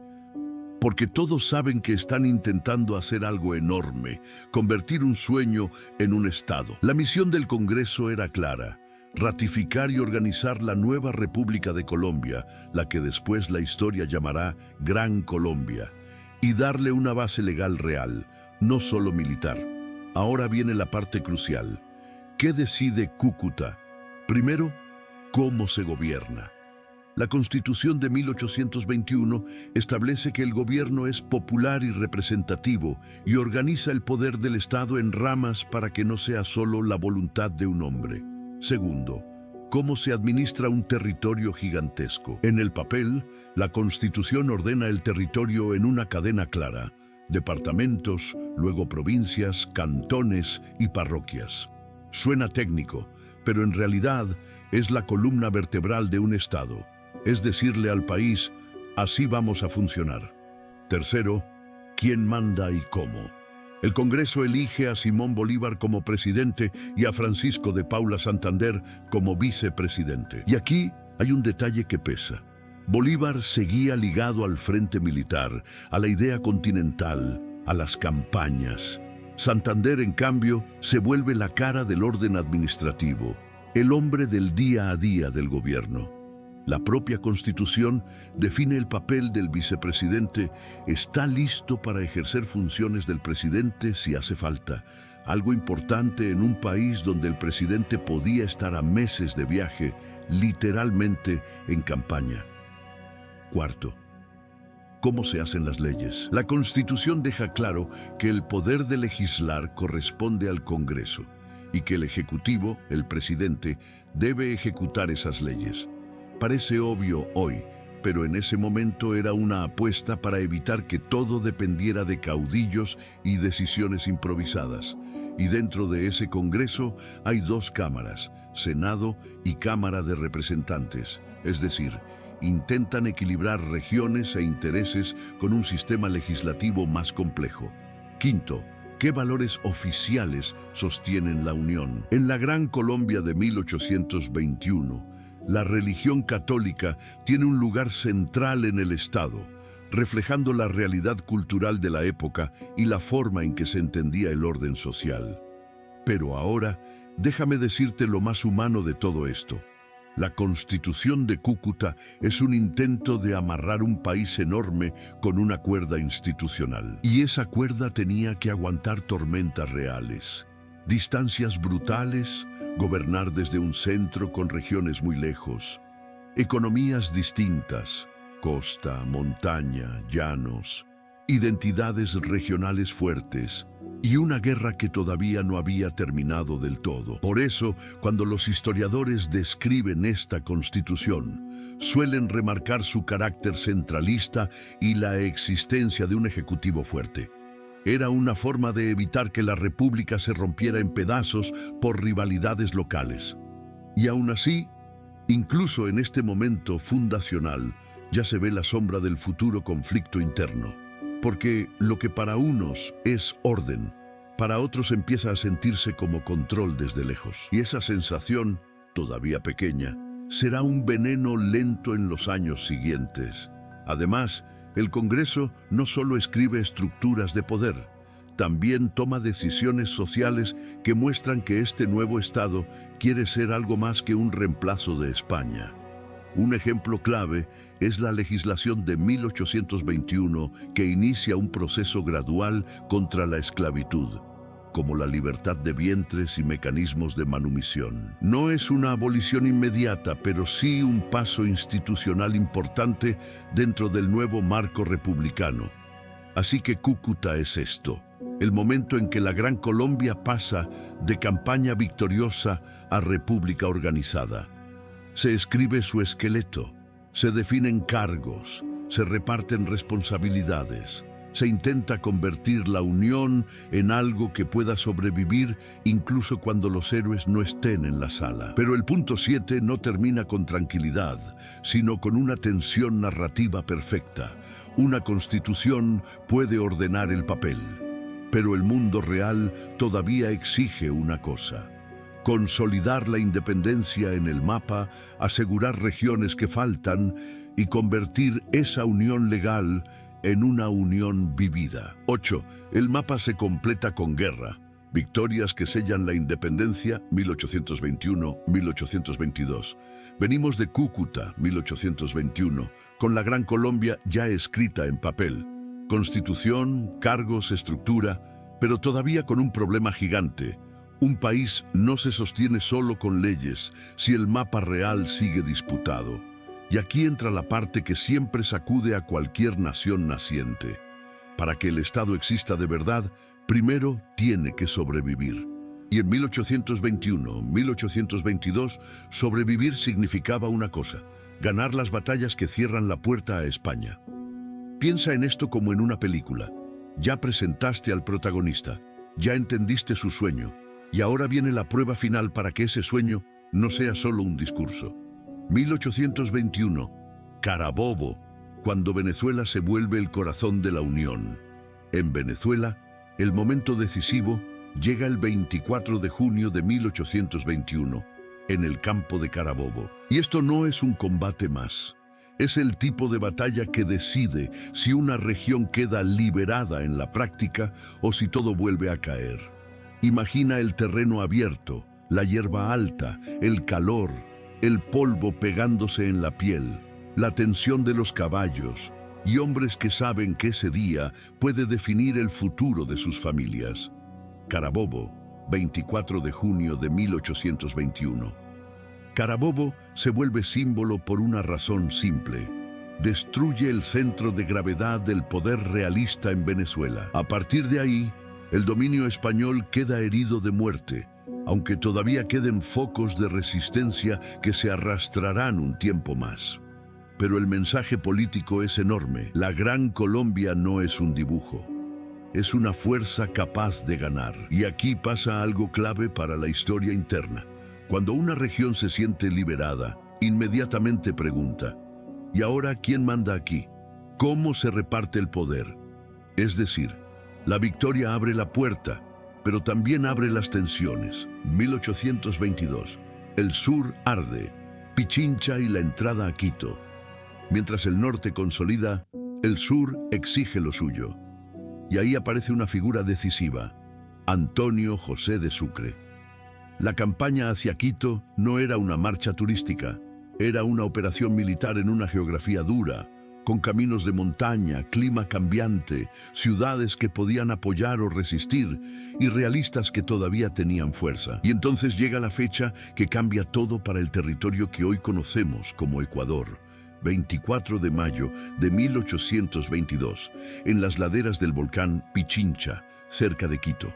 Porque todos saben que están intentando hacer algo enorme, convertir un sueño en un Estado. La misión del Congreso era clara: ratificar y organizar la nueva República de Colombia, la que después la historia llamará Gran Colombia, y darle una base legal real, no solo militar. Ahora viene la parte crucial. ¿Qué decide Cúcuta? Primero, ¿cómo se gobierna? La Constitución de 1821 establece que el gobierno es popular y representativo y organiza el poder del Estado en ramas para que no sea solo la voluntad de un hombre. Segundo, ¿cómo se administra un territorio gigantesco? En el papel, la Constitución ordena el territorio en una cadena clara: departamentos, luego provincias, cantones y parroquias. Suena técnico, pero en realidad es la columna vertebral de un Estado. Es decirle al país: así vamos a funcionar. Tercero, ¿quién manda y cómo? El Congreso elige a Simón Bolívar como presidente y a Francisco de Paula Santander como vicepresidente. Y aquí hay un detalle que pesa. Bolívar seguía ligado al frente militar, a la idea continental, a las campañas. Santander, en cambio, se vuelve la cara del orden administrativo, el hombre del día a día del gobierno. La propia Constitución define el papel del vicepresidente, está listo para ejercer funciones del presidente si hace falta, algo importante en un país donde el presidente podía estar a meses de viaje, literalmente en campaña. Cuarto, ¿cómo se hacen las leyes? La Constitución deja claro que el poder de legislar corresponde al Congreso y que el Ejecutivo, el presidente, debe ejecutar esas leyes. Parece obvio hoy, pero en ese momento era una apuesta para evitar que todo dependiera de caudillos y decisiones improvisadas. Y dentro de ese Congreso hay dos cámaras, Senado y Cámara de Representantes, es decir, intentan equilibrar regiones e intereses con un sistema legislativo más complejo. Quinto, ¿qué valores oficiales sostienen la Unión? En la Gran Colombia de 1821, la religión católica tiene un lugar central en el Estado, reflejando la realidad cultural de la época y la forma en que se entendía el orden social. Pero ahora, déjame decirte lo más humano de todo esto. La Constitución de Cúcuta es un intento de amarrar un país enorme con una cuerda institucional. Y esa cuerda tenía que aguantar tormentas reales, distancias brutales, gobernar desde un centro con regiones muy lejos, economías distintas, costa, montaña, llanos, identidades regionales fuertes, y una guerra que todavía no había terminado del todo. Por eso, cuando los historiadores describen esta Constitución, suelen remarcar su carácter centralista y la existencia de un ejecutivo fuerte. Era una forma de evitar que la república se rompiera en pedazos por rivalidades locales. Y aún así, incluso en este momento fundacional, ya se ve la sombra del futuro conflicto interno. Porque lo que para unos es orden, para otros empieza a sentirse como control desde lejos. Y esa sensación, todavía pequeña, será un veneno lento en los años siguientes. Además, el Congreso no solo escribe estructuras de poder, también toma decisiones sociales que muestran que este nuevo Estado quiere ser algo más que un reemplazo de España. Un ejemplo clave es la legislación de 1821 que inicia un proceso gradual contra la esclavitud, como la libertad de vientres y mecanismos de manumisión. No es una abolición inmediata, pero sí un paso institucional importante dentro del nuevo marco republicano. Así que Cúcuta es esto, el momento en que la Gran Colombia pasa de campaña victoriosa a república organizada. Se escribe su esqueleto, se definen cargos, se reparten responsabilidades, se intenta convertir la unión en algo que pueda sobrevivir incluso cuando los héroes no estén en la sala. Pero el punto 7 no termina con tranquilidad, sino con una tensión narrativa perfecta. Una constitución puede ordenar el papel, pero el mundo real todavía exige una cosa: consolidar la independencia en el mapa, asegurar regiones que faltan y convertir esa unión legal en una unión vivida. 8. El mapa se completa con guerra. Victorias que sellan la independencia, 1821-1822. Venimos de Cúcuta, 1821, con la Gran Colombia ya escrita en papel. Constitución, cargos, estructura, pero todavía con un problema gigante. Un país no se sostiene solo con leyes si el mapa real sigue disputado. Y aquí entra la parte que siempre sacude a cualquier nación naciente. Para que el Estado exista de verdad, primero tiene que sobrevivir. Y en 1821-1822, sobrevivir significaba una cosa: ganar las batallas que cierran la puerta a España. Piensa en esto como en una película. Ya presentaste al protagonista, ya entendiste su sueño, y ahora viene la prueba final para que ese sueño no sea solo un discurso. 1821, Carabobo, cuando Venezuela se vuelve el corazón de la Unión. En Venezuela, el momento decisivo llega el 24 de junio de 1821, en el campo de Carabobo. Y esto no es un combate más. Es el tipo de batalla que decide si una región queda liberada en la práctica o si todo vuelve a caer. Imagina el terreno abierto, la hierba alta, el calor, el polvo pegándose en la piel, la tensión de los caballos y hombres que saben que ese día puede definir el futuro de sus familias. Carabobo, 24 de junio de 1821. Carabobo se vuelve símbolo por una razón simple. Destruye el centro de gravedad del poder realista en Venezuela. A partir de ahí, el dominio español queda herido de muerte, aunque todavía queden focos de resistencia que se arrastrarán un tiempo más. Pero el mensaje político es enorme. La Gran Colombia no es un dibujo. Es una fuerza capaz de ganar. Y aquí pasa algo clave para la historia interna. Cuando una región se siente liberada, inmediatamente pregunta, ¿y ahora quién manda aquí? ¿Cómo se reparte el poder? Es decir, la victoria abre la puerta, pero también abre las tensiones. 1822. El sur arde, Pichincha y la entrada a Quito. Mientras el norte consolida, el sur exige lo suyo. Y ahí aparece una figura decisiva, Antonio José de Sucre. La campaña hacia Quito no era una marcha turística, era una operación militar en una geografía dura, con caminos de montaña, clima cambiante, ciudades que podían apoyar o resistir y realistas que todavía tenían fuerza. Y entonces llega la fecha que cambia todo para el territorio que hoy conocemos como Ecuador. 24 de mayo de 1822, en las laderas del volcán Pichincha, cerca de Quito.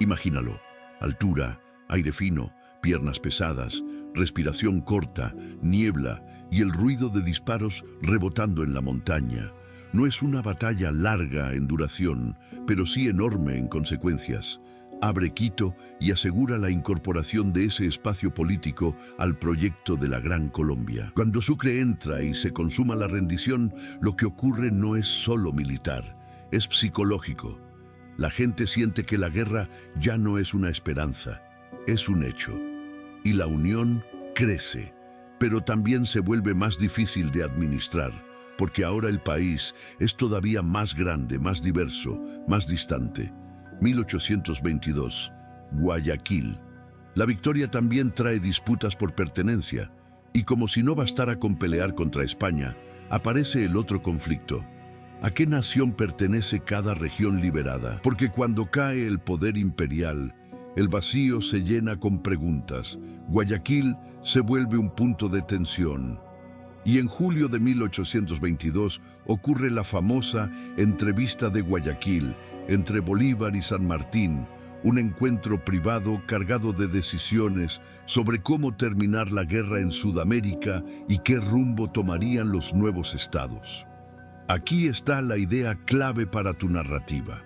Imagínalo, altura, aire fino, piernas pesadas, respiración corta, niebla y el ruido de disparos rebotando en la montaña. No es una batalla larga en duración, pero sí enorme en consecuencias. Abre Quito y asegura la incorporación de ese espacio político al proyecto de la Gran Colombia. Cuando Sucre entra y se consuma la rendición, lo que ocurre no es solo militar, es psicológico. La gente siente que la guerra ya no es una esperanza, es un hecho. Y la unión crece, pero también se vuelve más difícil de administrar, porque ahora el país es todavía más grande, más diverso, más distante. 1822, Guayaquil. La victoria también trae disputas por pertenencia, y como si no bastara con pelear contra España, aparece el otro conflicto. ¿A qué nación pertenece cada región liberada? Porque cuando cae el poder imperial, el vacío se llena con preguntas. Guayaquil se vuelve un punto de tensión. Y en julio de 1822 ocurre la famosa entrevista de Guayaquil entre Bolívar y San Martín, un encuentro privado cargado de decisiones sobre cómo terminar la guerra en Sudamérica y qué rumbo tomarían los nuevos estados. Aquí está la idea clave para tu narrativa.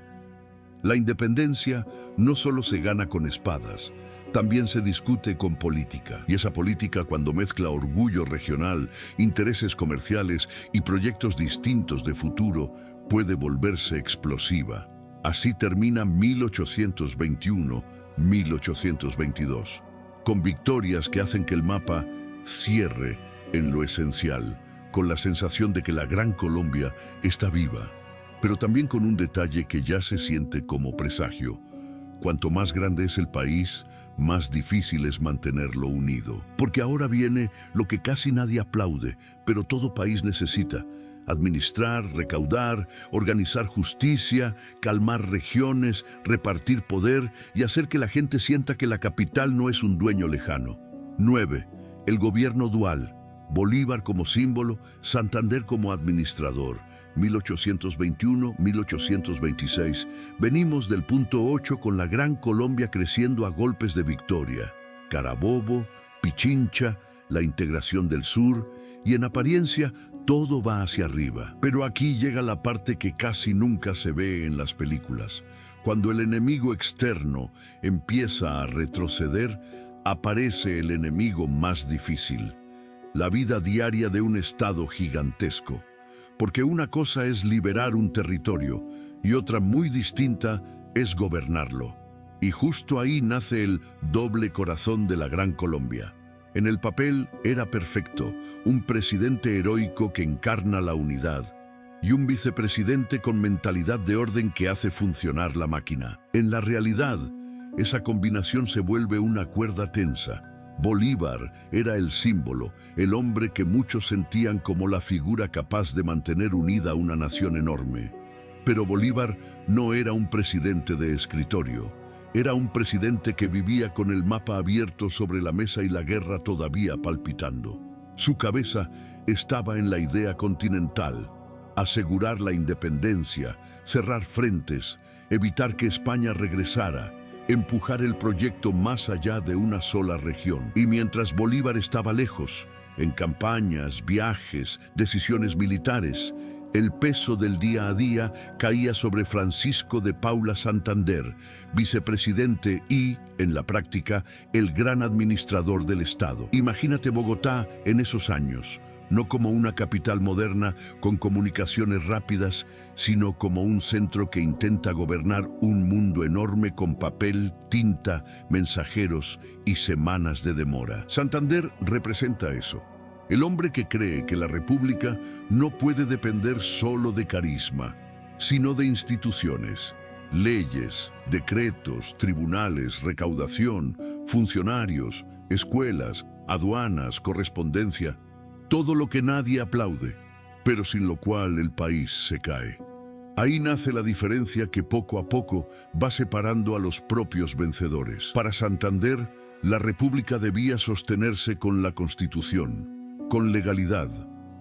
La independencia no solo se gana con espadas, también se discute con política. Y esa política, cuando mezcla orgullo regional, intereses comerciales y proyectos distintos de futuro, puede volverse explosiva. Así termina 1821-1822, con victorias que hacen que el mapa cierre en lo esencial, con la sensación de que la Gran Colombia está viva, pero también con un detalle que ya se siente como presagio. Cuanto más grande es el país, más difícil es mantenerlo unido. Porque ahora viene lo que casi nadie aplaude, pero todo país necesita: administrar, recaudar, organizar justicia, calmar regiones, repartir poder y hacer que la gente sienta que la capital no es un dueño lejano. 9. El gobierno dual. Bolívar como símbolo, Santander como administrador. 1821-1826. Venimos del punto 8 con la Gran Colombia creciendo a golpes de victoria. Carabobo, Pichincha, la integración del sur, y en apariencia todo va hacia arriba. Pero aquí llega la parte que casi nunca se ve en las películas. Cuando el enemigo externo empieza a retroceder, aparece el enemigo más difícil: la vida diaria de un estado gigantesco. Porque una cosa es liberar un territorio y otra muy distinta es gobernarlo. Y justo ahí nace el doble corazón de la Gran Colombia: En el papel era perfecto, un presidente heroico que encarna la unidad y un vicepresidente con mentalidad de orden que hace funcionar la máquina. En la realidad, esa combinación se vuelve una cuerda tensa. Bolívar era el símbolo, el hombre que muchos sentían como la figura capaz de mantener unida una nación enorme. Pero Bolívar no era un presidente de escritorio. Era un presidente que vivía con el mapa abierto sobre la mesa y la guerra todavía palpitando. Su cabeza estaba en la idea continental: asegurar la independencia, cerrar frentes, evitar que España regresara, empujar el proyecto más allá de una sola región. Y mientras Bolívar estaba lejos, en campañas, viajes, decisiones militares, el peso del día a día caía sobre Francisco de Paula Santander, vicepresidente y, en la práctica, el gran administrador del Estado. Imagínate Bogotá en esos años, no como una capital moderna con comunicaciones rápidas, sino como un centro que intenta gobernar un mundo enorme con papel, tinta, mensajeros y semanas de demora. Santander representa eso. El hombre que cree que la República no puede depender solo de carisma, sino de instituciones, leyes, decretos, tribunales, recaudación, funcionarios, escuelas, aduanas, correspondencia, todo lo que nadie aplaude, pero sin lo cual el país se cae. Ahí nace la diferencia que poco a poco va separando a los propios vencedores. Para Santander, la República debía sostenerse con la Constitución, con legalidad,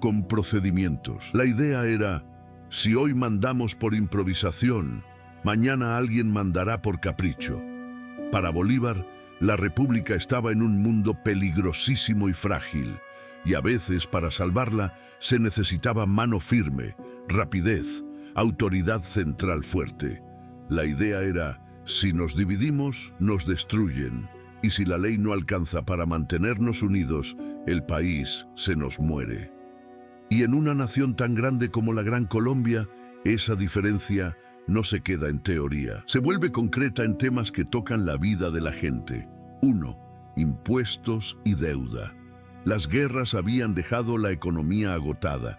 con procedimientos. La idea era: si hoy mandamos por improvisación, mañana alguien mandará por capricho. Para Bolívar, la República estaba en un mundo peligrosísimo y frágil, y a veces para salvarla se necesitaba mano firme, rapidez, autoridad central fuerte. La idea era: si nos dividimos, nos destruyen, y si la ley no alcanza para mantenernos unidos, el país se nos muere. Y en una nación tan grande como la Gran Colombia, esa diferencia no se queda en teoría. Se vuelve concreta en temas que tocan la vida de la gente. 1. Impuestos y deuda. Las guerras habían dejado la economía agotada.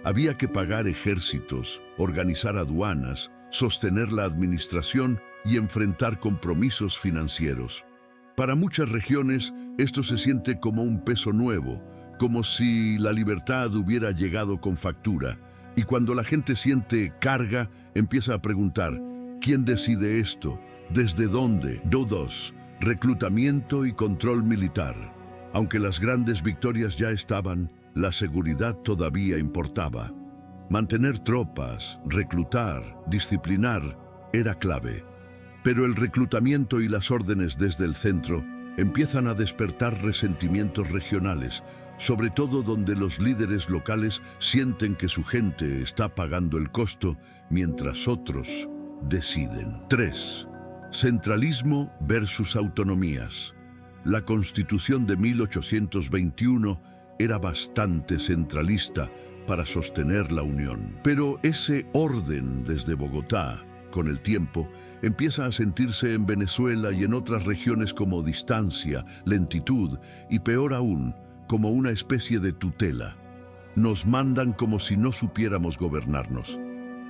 Había que pagar ejércitos, organizar aduanas, sostener la administración y enfrentar compromisos financieros. Para muchas regiones, esto se siente como un peso nuevo, como si la libertad hubiera llegado con factura. Y cuando la gente siente carga, empieza a preguntar: ¿quién decide esto? ¿Desde dónde? 2. Reclutamiento y control militar. Aunque las grandes victorias ya estaban, la seguridad todavía importaba. Mantener tropas, reclutar, disciplinar, era clave. Pero el reclutamiento y las órdenes desde el centro empiezan a despertar resentimientos regionales, sobre todo donde los líderes locales sienten que su gente está pagando el costo mientras otros deciden. 3. Centralismo versus autonomías. La Constitución de 1821 era bastante centralista para sostener la unión. Pero ese orden desde Bogotá, con el tiempo, empieza a sentirse en Venezuela y en otras regiones como distancia, lentitud y, peor aún, como una especie de tutela. Nos mandan como si no supiéramos gobernarnos.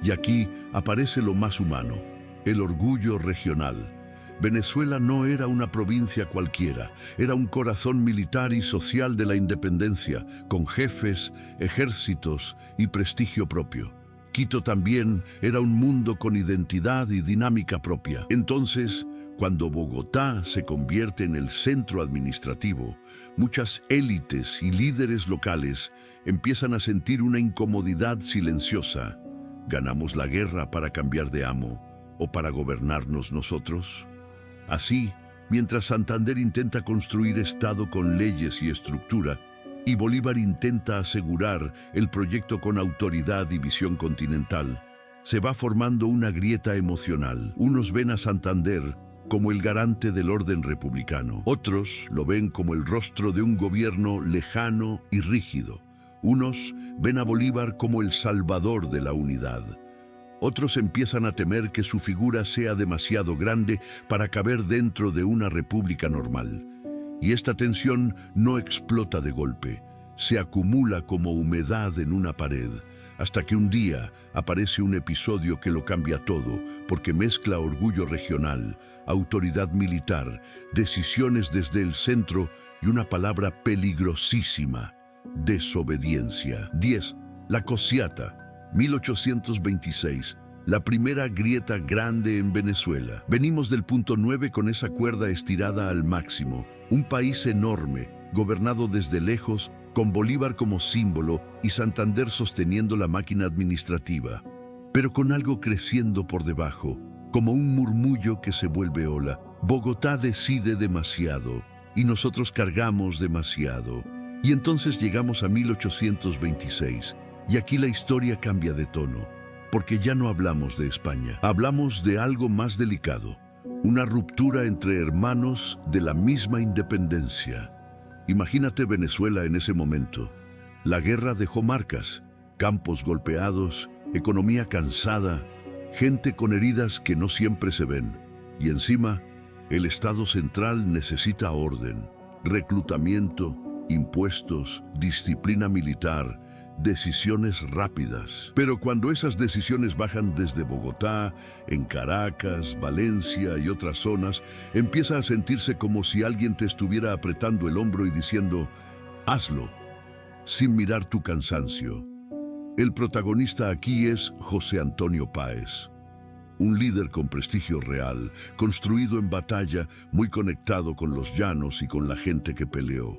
Y aquí aparece lo más humano: el orgullo regional. Venezuela no era una provincia cualquiera, era un corazón militar y social de la independencia, con jefes, ejércitos y prestigio propio. Quito también era un mundo con identidad y dinámica propia. Entonces, cuando Bogotá se convierte en el centro administrativo, muchas élites y líderes locales empiezan a sentir una incomodidad silenciosa. ¿Ganamos la guerra para cambiar de amo o para gobernarnos nosotros? Así, mientras Santander intenta construir Estado con leyes y estructura, y Bolívar intenta asegurar el proyecto con autoridad y visión continental, se va formando una grieta emocional. Unos ven a Santander como el garante del orden republicano. Otros lo ven como el rostro de un gobierno lejano y rígido. Unos ven a Bolívar como el salvador de la unidad. Otros empiezan a temer que su figura sea demasiado grande para caber dentro de una república normal. Y esta tensión no explota de golpe, se acumula como humedad en una pared, hasta que un día aparece un episodio que lo cambia todo, porque mezcla orgullo regional, autoridad militar, decisiones desde el centro y una palabra peligrosísima: desobediencia. 10. La Cociata, 1826. La primera grieta grande en Venezuela. Venimos del punto 9 con esa cuerda estirada al máximo. Un país enorme, gobernado desde lejos, con Bolívar como símbolo y Santander sosteniendo la máquina administrativa, pero con algo creciendo por debajo, como un murmullo que se vuelve ola. Bogotá decide demasiado y nosotros cargamos demasiado. Y entonces llegamos a 1826 y aquí la historia cambia de tono, porque ya no hablamos de España, hablamos de algo más delicado, una ruptura entre hermanos de la misma independencia. Imagínate Venezuela en ese momento. La guerra dejó marcas, campos golpeados, economía cansada, gente con heridas que no siempre se ven. Y encima, el Estado central necesita orden, reclutamiento, impuestos, disciplina militar, decisiones rápidas. Pero cuando esas decisiones bajan desde Bogotá, en Caracas, Valencia y otras zonas, empieza a sentirse como si alguien te estuviera apretando el hombro y diciendo: hazlo, sin mirar tu cansancio. El protagonista aquí es José Antonio Páez, un líder con prestigio real, construido en batalla, muy conectado con los llanos y con la gente que peleó.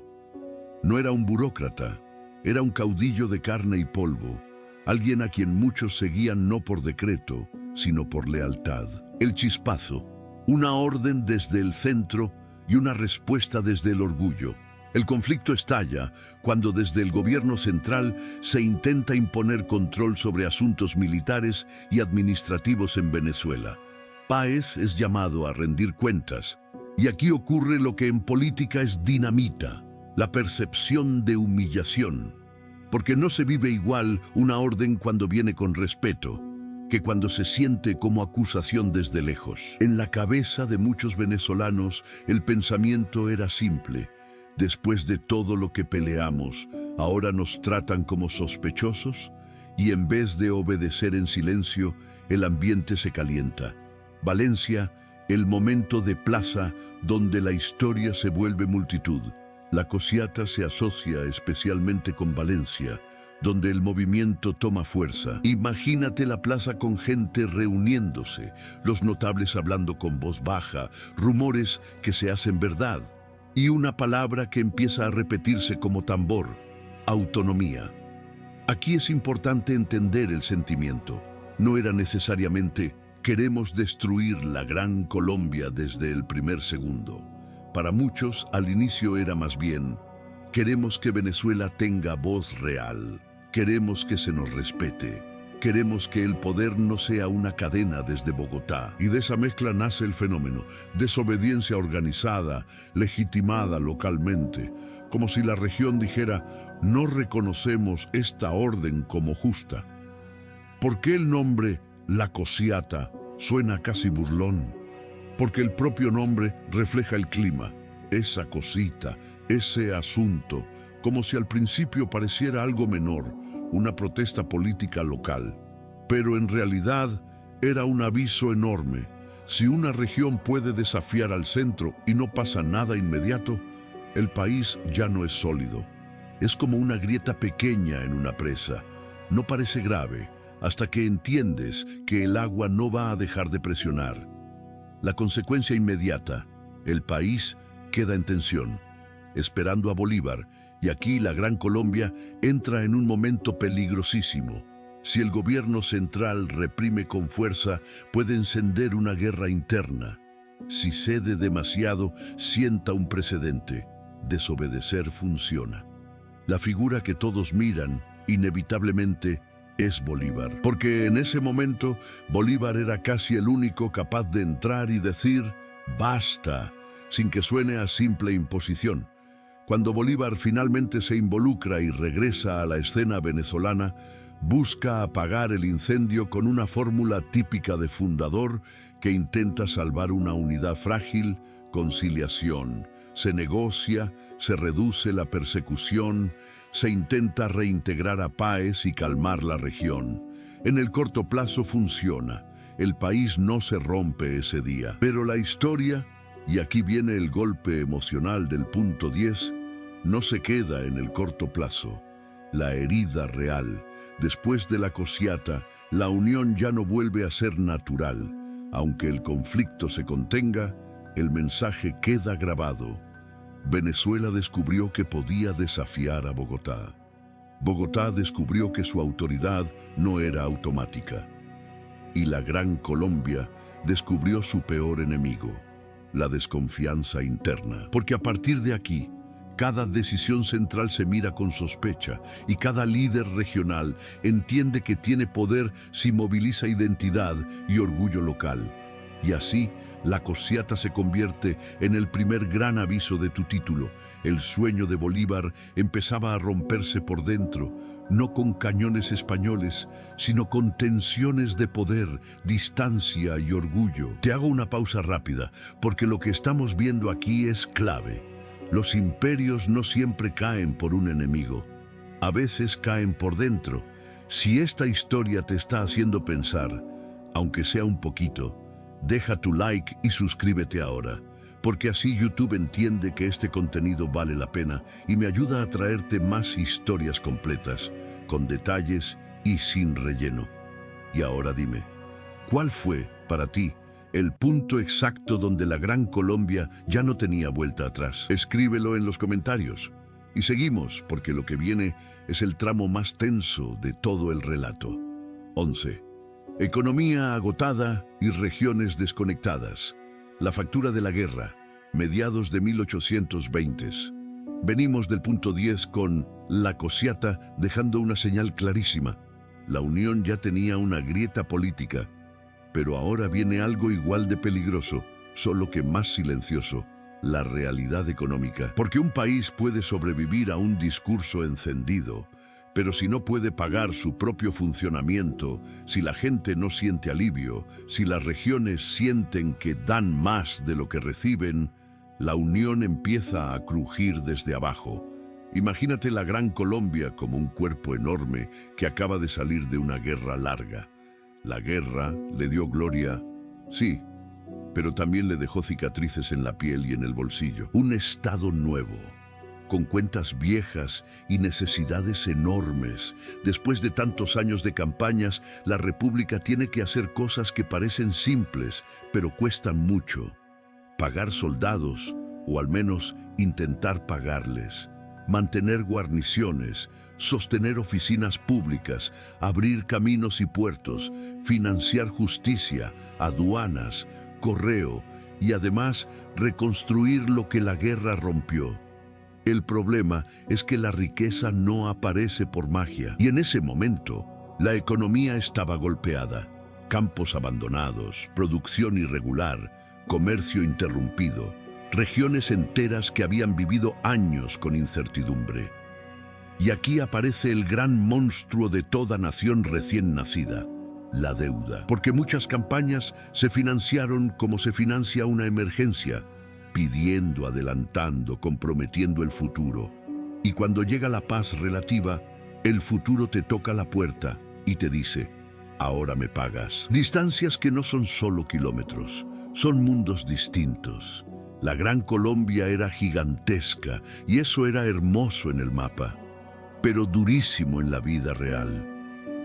No era un burócrata, era un caudillo de carne y polvo, alguien a quien muchos seguían no por decreto, sino por lealtad. El chispazo, una orden desde el centro y una respuesta desde el orgullo. El conflicto estalla cuando desde el gobierno central se intenta imponer control sobre asuntos militares y administrativos en Venezuela. Páez es llamado a rendir cuentas, y aquí ocurre lo que en política es dinamita: la percepción de humillación, porque no se vive igual una orden cuando viene con respeto que cuando se siente como acusación desde lejos. En la cabeza de muchos venezolanos el pensamiento era simple: después de todo lo que peleamos, ahora nos tratan como sospechosos, y en vez de obedecer en silencio, el ambiente se calienta. Valencia, el momento de plaza donde la historia se vuelve multitud. La Cociata se asocia especialmente con Valencia, donde el movimiento toma fuerza. Imagínate la plaza con gente reuniéndose, los notables hablando con voz baja, rumores que se hacen verdad, y una palabra que empieza a repetirse como tambor: autonomía. Aquí es importante entender el sentimiento. No era necesariamente queremos destruir la gran Colombia desde el primer segundo. Para muchos, al inicio era más bien: queremos que Venezuela tenga voz real, queremos que se nos respete, queremos que el poder no sea una cadena desde Bogotá. Y de esa mezcla nace el fenómeno: desobediencia organizada, legitimada localmente, como si la región dijera: no reconocemos esta orden como justa. ¿Por qué el nombre La Cociata suena casi burlón? Porque el propio nombre refleja el clima, esa cosita, ese asunto, como si al principio pareciera algo menor, una protesta política local. Pero en realidad era un aviso enorme. Si una región puede desafiar al centro y no pasa nada inmediato, el país ya no es sólido. Es como una grieta pequeña en una presa. No parece grave, hasta que entiendes que el agua no va a dejar de presionar. La consecuencia inmediata: el país queda en tensión, esperando a Bolívar, y aquí la Gran Colombia entra en un momento peligrosísimo. Si el gobierno central reprime con fuerza, puede encender una guerra interna. Si cede demasiado, sienta un precedente: desobedecer funciona. La figura que todos miran, inevitablemente, es Bolívar, porque en ese momento Bolívar era casi el único capaz de entrar y decir basta, sin que suene a simple imposición. Cuando Bolívar finalmente se involucra y regresa a la escena venezolana, busca apagar el incendio con una fórmula típica de fundador que intenta salvar una unidad frágil: conciliación, Se negocia, se reduce la persecución, se intenta reintegrar a Páez y calmar la región. En el corto plazo funciona. El país no se rompe ese día. Pero la historia, y aquí viene el golpe emocional del punto 10, no se queda en el corto plazo. La herida real. Después de la Cosiata, la unión ya no vuelve a ser natural. Aunque el conflicto se contenga, el mensaje queda grabado. Venezuela descubrió que podía desafiar a Bogotá. Bogotá descubrió que su autoridad no era automática. Y la Gran Colombia descubrió su peor enemigo, la desconfianza interna. Porque a partir de aquí, cada decisión central se mira con sospecha y cada líder regional entiende que tiene poder si moviliza identidad y orgullo local. Y así, la Cosiata se convierte en el primer gran aviso de tu título. El sueño de Bolívar empezaba a romperse por dentro, no con cañones españoles, sino con tensiones de poder, distancia y orgullo. Te hago una pausa rápida, porque lo que estamos viendo aquí es clave. Los imperios no siempre caen por un enemigo, a veces caen por dentro. Si esta historia te está haciendo pensar, aunque sea un poquito, deja tu like y suscríbete ahora, porque así YouTube entiende que este contenido vale la pena y me ayuda a traerte más historias completas, con detalles y sin relleno. Y ahora dime, ¿cuál fue, para ti, el punto exacto donde la Gran Colombia ya no tenía vuelta atrás? Escríbelo en los comentarios. Y seguimos, porque lo que viene es el tramo más tenso de todo el relato. 11. Economía agotada y regiones desconectadas. La factura de la guerra, mediados de 1820. Venimos del punto 10 con la Cosiata dejando una señal clarísima. La Unión ya tenía una grieta política, pero ahora viene algo igual de peligroso, solo que más silencioso, la realidad económica. Porque un país puede sobrevivir a un discurso encendido, pero si no puede pagar su propio funcionamiento, si la gente no siente alivio, si las regiones sienten que dan más de lo que reciben, la unión empieza a crujir desde abajo. Imagínate la Gran Colombia como un cuerpo enorme que acaba de salir de una guerra larga. La guerra le dio gloria, sí, pero también le dejó cicatrices en la piel y en el bolsillo. Un estado nuevo, con cuentas viejas y necesidades enormes. Después de tantos años de campañas, la República tiene que hacer cosas que parecen simples, pero cuestan mucho. Pagar soldados, o al menos intentar pagarles. Mantener guarniciones, sostener oficinas públicas, abrir caminos y puertos, financiar justicia, aduanas, correo y además reconstruir lo que la guerra rompió. El problema es que la riqueza no aparece por magia. Y en ese momento, la economía estaba golpeada. Campos abandonados, producción irregular, comercio interrumpido, regiones enteras que habían vivido años con incertidumbre. Y aquí aparece el gran monstruo de toda nación recién nacida, la deuda. Porque muchas campañas se financiaron como se financia una emergencia, pidiendo, adelantando, comprometiendo el futuro. Y cuando llega la paz relativa, el futuro te toca la puerta y te dice, ahora me pagas. Distancias que no son solo kilómetros, son mundos distintos. La Gran Colombia era gigantesca y eso era hermoso en el mapa, pero durísimo en la vida real.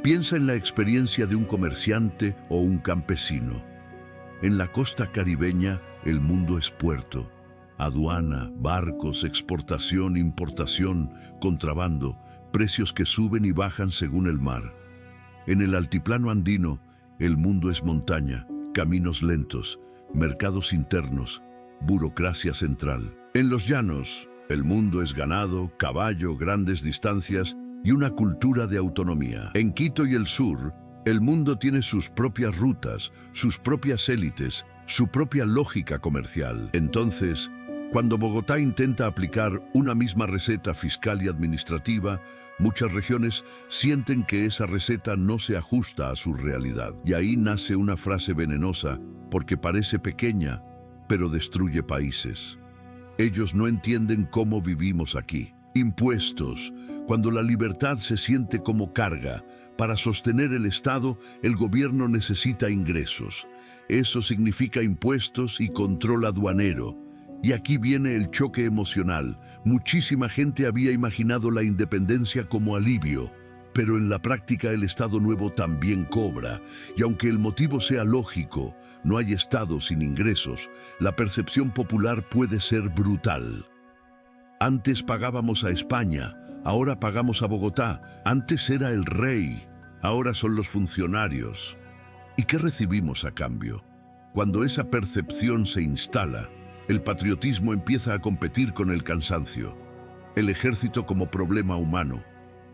Piensa en la experiencia de un comerciante o un campesino. En la costa caribeña, el mundo es puerto. Aduana, barcos, exportación, importación, contrabando, precios que suben y bajan según el mar. En el altiplano andino, el mundo es montaña, caminos lentos, mercados internos, burocracia central. En los llanos, el mundo es ganado, caballo, grandes distancias y una cultura de autonomía. En Quito y el sur, el mundo tiene sus propias rutas, sus propias élites, su propia lógica comercial. Entonces, cuando Bogotá intenta aplicar una misma receta fiscal y administrativa, muchas regiones sienten que esa receta no se ajusta a su realidad. Y ahí nace una frase venenosa, porque parece pequeña, pero destruye países. Ellos no entienden cómo vivimos aquí. Impuestos. Cuando la libertad se siente como carga, para sostener el Estado, el gobierno necesita ingresos. Eso significa impuestos y control aduanero. Y aquí viene el choque emocional. Muchísima gente había imaginado la independencia como alivio, pero en la práctica el Estado nuevo también cobra. Y aunque el motivo sea lógico, no hay Estado sin ingresos, la percepción popular puede ser brutal. Antes pagábamos a España, ahora pagamos a Bogotá. Antes era el rey, ahora son los funcionarios. ¿Y qué recibimos a cambio? Cuando esa percepción se instala, el patriotismo empieza a competir con el cansancio. El ejército como problema humano.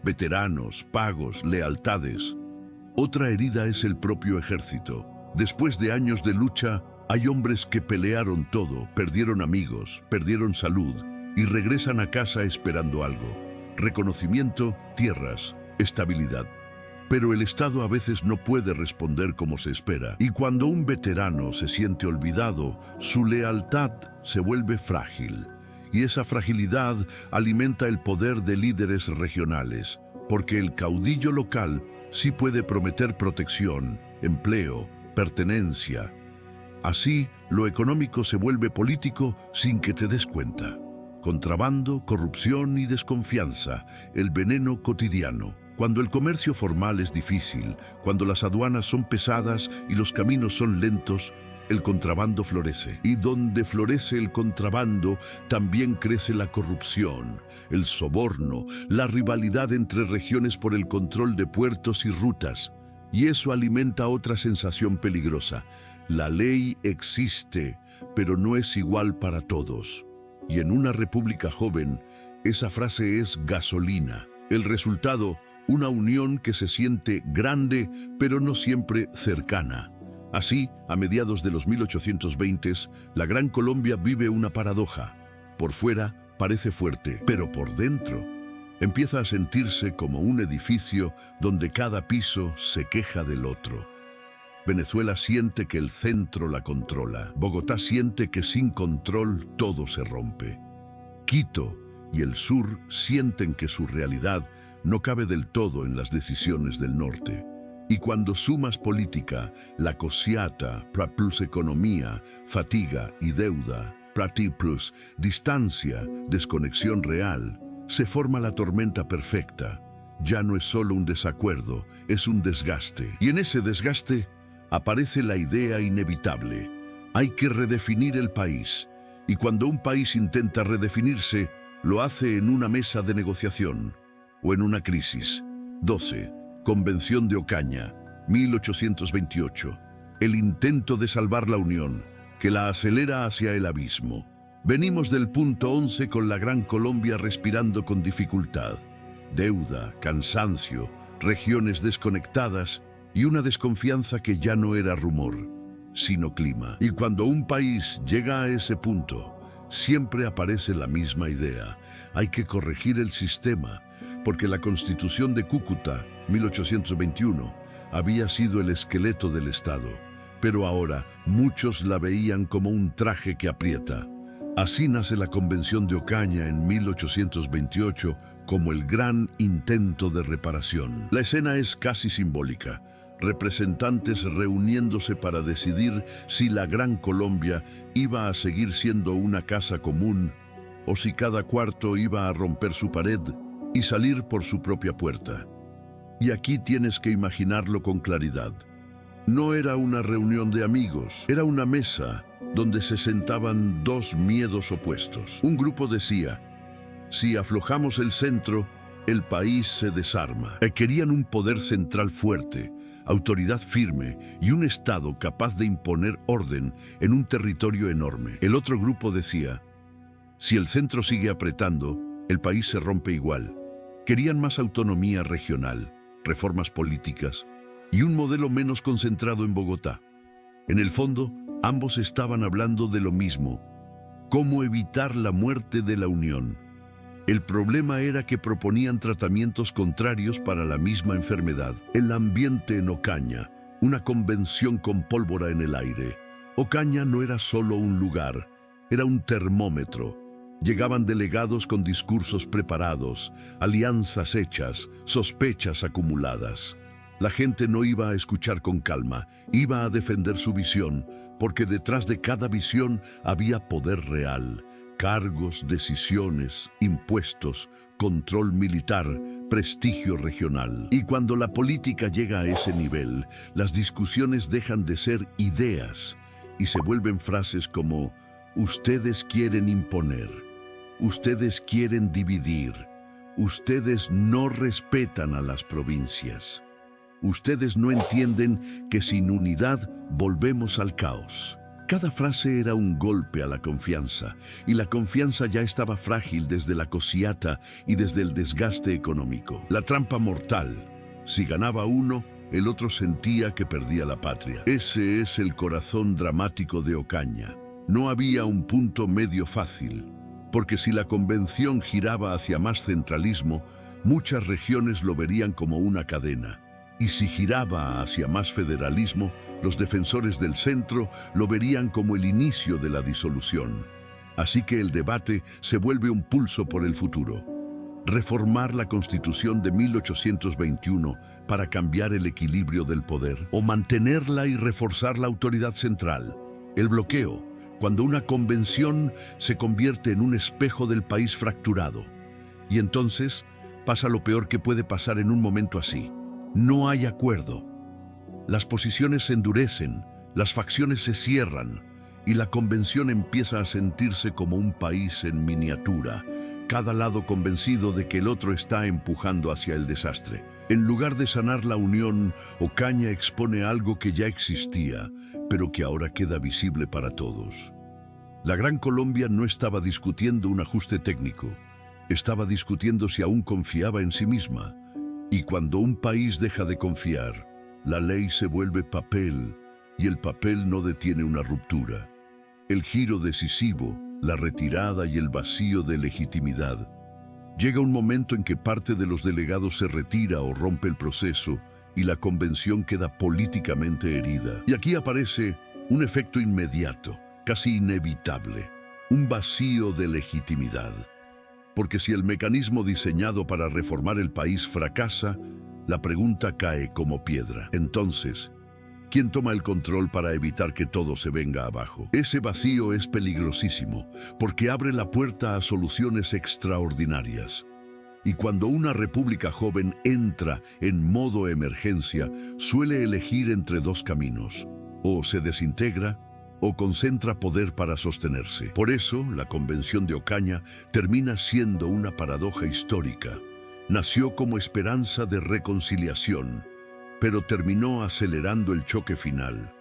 Veteranos, pagos, lealtades. Otra herida es el propio ejército. Después de años de lucha, hay hombres que pelearon todo, perdieron amigos, perdieron salud y regresan a casa esperando algo. Reconocimiento, tierras, estabilidad. Pero el Estado a veces no puede responder como se espera. Y cuando un veterano se siente olvidado, su lealtad se vuelve frágil. Y esa fragilidad alimenta el poder de líderes regionales, porque el caudillo local sí puede prometer protección, empleo, pertenencia. Así, lo económico se vuelve político sin que te des cuenta. Contrabando, corrupción y desconfianza, el veneno cotidiano. Cuando el comercio formal es difícil, cuando las aduanas son pesadas y los caminos son lentos, el contrabando florece. Y donde florece el contrabando, también crece la corrupción, el soborno, la rivalidad entre regiones por el control de puertos y rutas. Y eso alimenta otra sensación peligrosa. La ley existe, pero no es igual para todos. Y en una república joven, esa frase es gasolina. El resultado, una unión que se siente grande, pero no siempre cercana. Así, a mediados de los 1820s, la Gran Colombia vive una paradoja. Por fuera parece fuerte, pero por dentro empieza a sentirse como un edificio donde cada piso se queja del otro. Venezuela siente que el centro la controla. Bogotá siente que sin control todo se rompe. Quito y el sur sienten que su realidad no cabe del todo en las decisiones del norte. Y cuando sumas política, la cosiata, plus economía, fatiga y deuda, plus distancia, desconexión real, se forma la tormenta perfecta. Ya no es solo un desacuerdo, es un desgaste. Y en ese desgaste aparece la idea inevitable. Hay que redefinir el país. Y cuando un país intenta redefinirse, lo hace en una mesa de negociación o en una crisis. 12. Convención de Ocaña, 1828. El intento de salvar la Unión, que la acelera hacia el abismo. Venimos del punto 11 con la Gran Colombia respirando con dificultad. Deuda, cansancio, regiones desconectadas y una desconfianza que ya no era rumor, sino clima. Y cuando un país llega a ese punto, siempre aparece la misma idea. Hay que corregir el sistema, porque la Constitución de Cúcuta, 1821, había sido el esqueleto del Estado, pero ahora muchos la veían como un traje que aprieta. Así nace la Convención de Ocaña en 1828 como el gran intento de reparación. La escena es casi simbólica. Representantes reuniéndose para decidir si la Gran Colombia iba a seguir siendo una casa común o si cada cuarto iba a romper su pared y salir por su propia puerta. Y aquí tienes que imaginarlo con claridad. No era una reunión de amigos, era una mesa donde se sentaban dos miedos opuestos. Un grupo decía, si aflojamos el centro, el país se desarma. Querían un poder central fuerte, autoridad firme y un Estado capaz de imponer orden en un territorio enorme. El otro grupo decía, si el centro sigue apretando, el país se rompe igual. Querían más autonomía regional, reformas políticas y un modelo menos concentrado en Bogotá. En el fondo, ambos estaban hablando de lo mismo, cómo evitar la muerte de la Unión. El problema era que proponían tratamientos contrarios para la misma enfermedad. El ambiente en Ocaña, una convención con pólvora en el aire. Ocaña no era solo un lugar, era un termómetro. Llegaban delegados con discursos preparados, alianzas hechas, sospechas acumuladas. La gente no iba a escuchar con calma, iba a defender su visión, porque detrás de cada visión había poder real, cargos, decisiones, impuestos, control militar, prestigio regional. Y cuando la política llega a ese nivel, las discusiones dejan de ser ideas y se vuelven frases como: ustedes quieren imponer, ustedes quieren dividir, ustedes no respetan a las provincias. Ustedes no entienden que sin unidad volvemos al caos. Cada frase era un golpe a la confianza, y la confianza ya estaba frágil desde la cosiata y desde el desgaste económico. La trampa mortal: si ganaba uno, el otro sentía que perdía la patria. Ese es el corazón dramático de Ocaña. No había un punto medio fácil, porque si la convención giraba hacia más centralismo, muchas regiones lo verían como una cadena. Y si giraba hacia más federalismo, los defensores del centro lo verían como el inicio de la disolución. Así que el debate se vuelve un pulso por el futuro. Reformar la Constitución de 1821 para cambiar el equilibrio del poder, o mantenerla y reforzar la autoridad central. El bloqueo, cuando una convención se convierte en un espejo del país fracturado. Y entonces pasa lo peor que puede pasar en un momento así. No hay acuerdo. Las posiciones se endurecen, las facciones se cierran y la convención empieza a sentirse como un país en miniatura, cada lado convencido de que el otro está empujando hacia el desastre. En lugar de sanar la unión, Ocaña expone algo que ya existía, pero que ahora queda visible para todos. La Gran Colombia no estaba discutiendo un ajuste técnico, estaba discutiendo si aún confiaba en sí misma. Y cuando un país deja de confiar, la ley se vuelve papel, y el papel no detiene una ruptura. El giro decisivo, la retirada y el vacío de legitimidad. Llega un momento en que parte de los delegados se retira o rompe el proceso, y la convención queda políticamente herida. Y aquí aparece un efecto inmediato, casi inevitable, un vacío de legitimidad. Porque si el mecanismo diseñado para reformar el país fracasa, la pregunta cae como piedra. Entonces, ¿quién toma el control para evitar que todo se venga abajo? Ese vacío es peligrosísimo, porque abre la puerta a soluciones extraordinarias. Y cuando una república joven entra en modo emergencia, suele elegir entre dos caminos: o se desintegra, o concentra poder para sostenerse. Por eso, la Convención de Ocaña termina siendo una paradoja histórica. Nació como esperanza de reconciliación, pero terminó acelerando el choque final.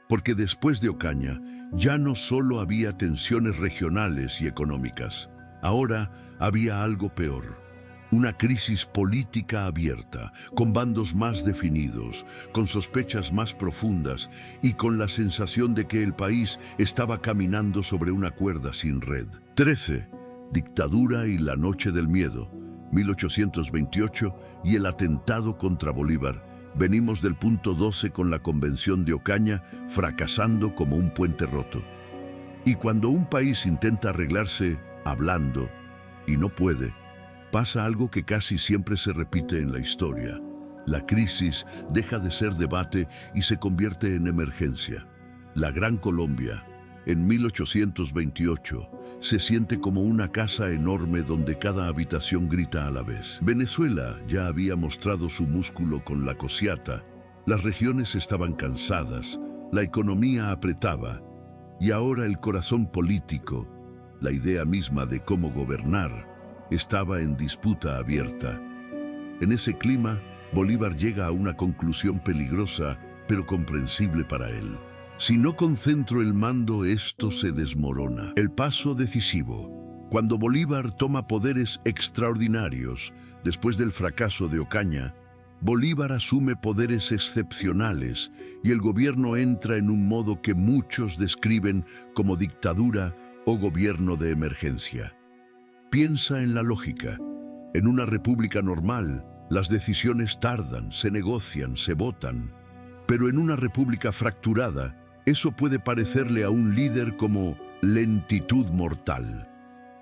Porque después de Ocaña, ya no solo había tensiones regionales y económicas, ahora había algo peor. Una crisis política abierta, con bandos más definidos, con sospechas más profundas y con la sensación de que el país estaba caminando sobre una cuerda sin red. 13. Dictadura y la Noche del Miedo, 1828, y el atentado contra Bolívar. Venimos del punto 12 con la Convención de Ocaña fracasando como un puente roto. Y cuando un país intenta arreglarse hablando y no puede, pasa algo que casi siempre se repite en la historia. La crisis deja de ser debate y se convierte en emergencia. La Gran Colombia, en 1828, se siente como una casa enorme donde cada habitación grita a la vez. Venezuela ya había mostrado su músculo con la cosiata, las regiones estaban cansadas, la economía apretaba, y ahora el corazón político, la idea misma de cómo gobernar, estaba en disputa abierta. En ese clima, Bolívar llega a una conclusión peligrosa, pero comprensible para él. Si no concentro el mando, esto se desmorona. El paso decisivo. Cuando Bolívar toma poderes extraordinarios, después del fracaso de Ocaña, Bolívar asume poderes excepcionales y el gobierno entra en un modo que muchos describen como dictadura o gobierno de emergencia. Piensa en la lógica. En una república normal, las decisiones tardan, se negocian, se votan. Pero en una república fracturada, eso puede parecerle a un líder como lentitud mortal.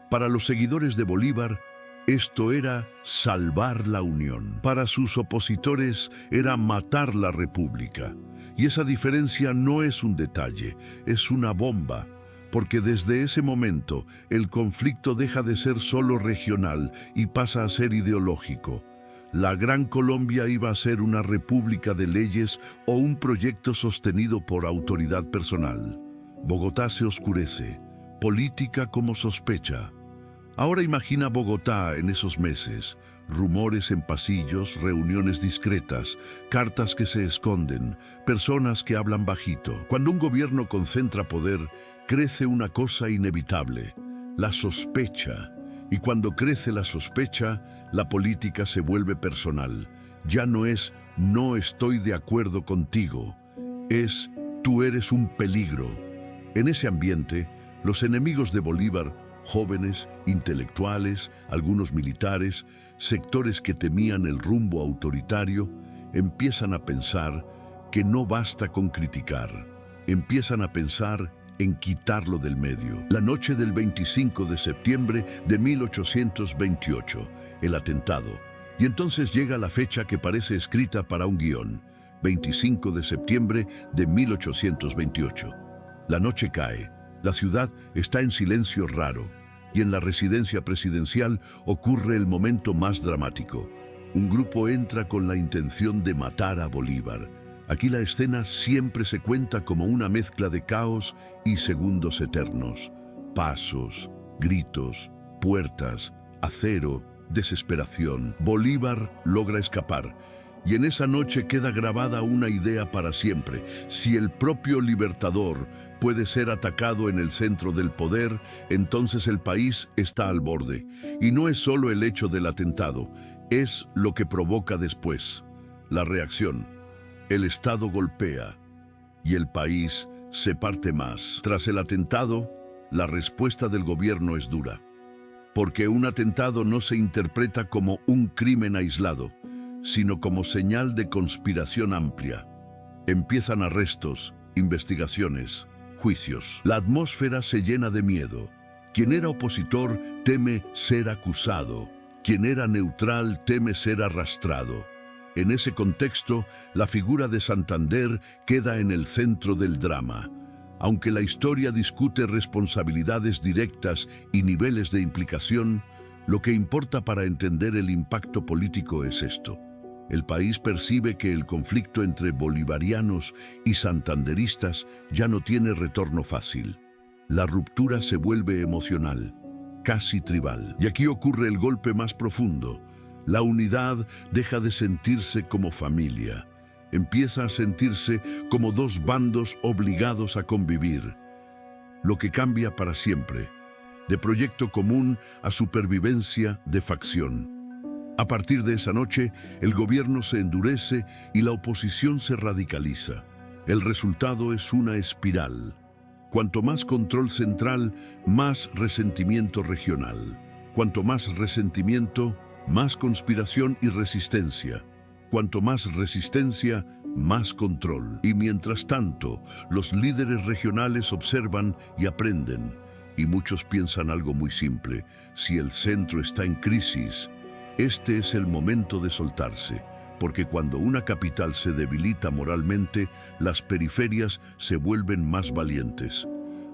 Para los seguidores de Bolívar, esto era salvar la unión. Para sus opositores era matar la república. Y esa diferencia no es un detalle, es una bomba, porque desde ese momento el conflicto deja de ser solo regional y pasa a ser ideológico. La Gran Colombia iba a ser una república de leyes o un proyecto sostenido por autoridad personal. Bogotá se oscurece, política como sospecha. Ahora imagina Bogotá en esos meses, rumores en pasillos, reuniones discretas, cartas que se esconden, personas que hablan bajito. Cuando un gobierno concentra poder, crece una cosa inevitable, la sospecha. Y cuando crece la sospecha, la política se vuelve personal. Ya no es "no estoy de acuerdo contigo", es "tú eres un peligro". En ese ambiente, los enemigos de Bolívar, jóvenes, intelectuales, algunos militares, sectores que temían el rumbo autoritario, empiezan a pensar que no basta con criticar. Empiezan a pensar en quitarlo del medio. La noche del 25 de septiembre de 1828, el atentado. Y entonces llega la fecha que parece escrita para un guión, 25 de septiembre de 1828. La noche cae. La ciudad está en silencio raro, y en la residencia presidencial ocurre el momento más dramático. Un grupo entra con la intención de matar a Bolívar. Aquí la escena siempre se cuenta como una mezcla de caos y segundos eternos. Pasos, gritos, puertas, acero, desesperación. Bolívar logra escapar. Y en esa noche queda grabada una idea para siempre. Si el propio Libertador puede ser atacado en el centro del poder, entonces el país está al borde. Y no es solo el hecho del atentado, es lo que provoca después. La reacción. El Estado golpea y el país se parte más. Tras el atentado, la respuesta del gobierno es dura. Porque un atentado no se interpreta como un crimen aislado, sino como señal de conspiración amplia. Empiezan arrestos, investigaciones, juicios. La atmósfera se llena de miedo. Quien era opositor teme ser acusado. Quien era neutral teme ser arrastrado. En ese contexto, la figura de Santander queda en el centro del drama. Aunque la historia discute responsabilidades directas y niveles de implicación, lo que importa para entender el impacto político es esto. El país percibe que el conflicto entre bolivarianos y santanderistas ya no tiene retorno fácil. La ruptura se vuelve emocional, casi tribal. Y aquí ocurre el golpe más profundo. La unidad deja de sentirse como familia. Empieza a sentirse como dos bandos obligados a convivir. Lo que cambia para siempre, de proyecto común a supervivencia de facción. A partir de esa noche, el gobierno se endurece y la oposición se radicaliza. El resultado es una espiral. Cuanto más control central, más resentimiento regional. Cuanto más resentimiento, más conspiración y resistencia. Cuanto más resistencia, más control. Y mientras tanto, los líderes regionales observan y aprenden. Y muchos piensan algo muy simple: si el centro está en crisis, este es el momento de soltarse, porque cuando una capital se debilita moralmente, las periferias se vuelven más valientes.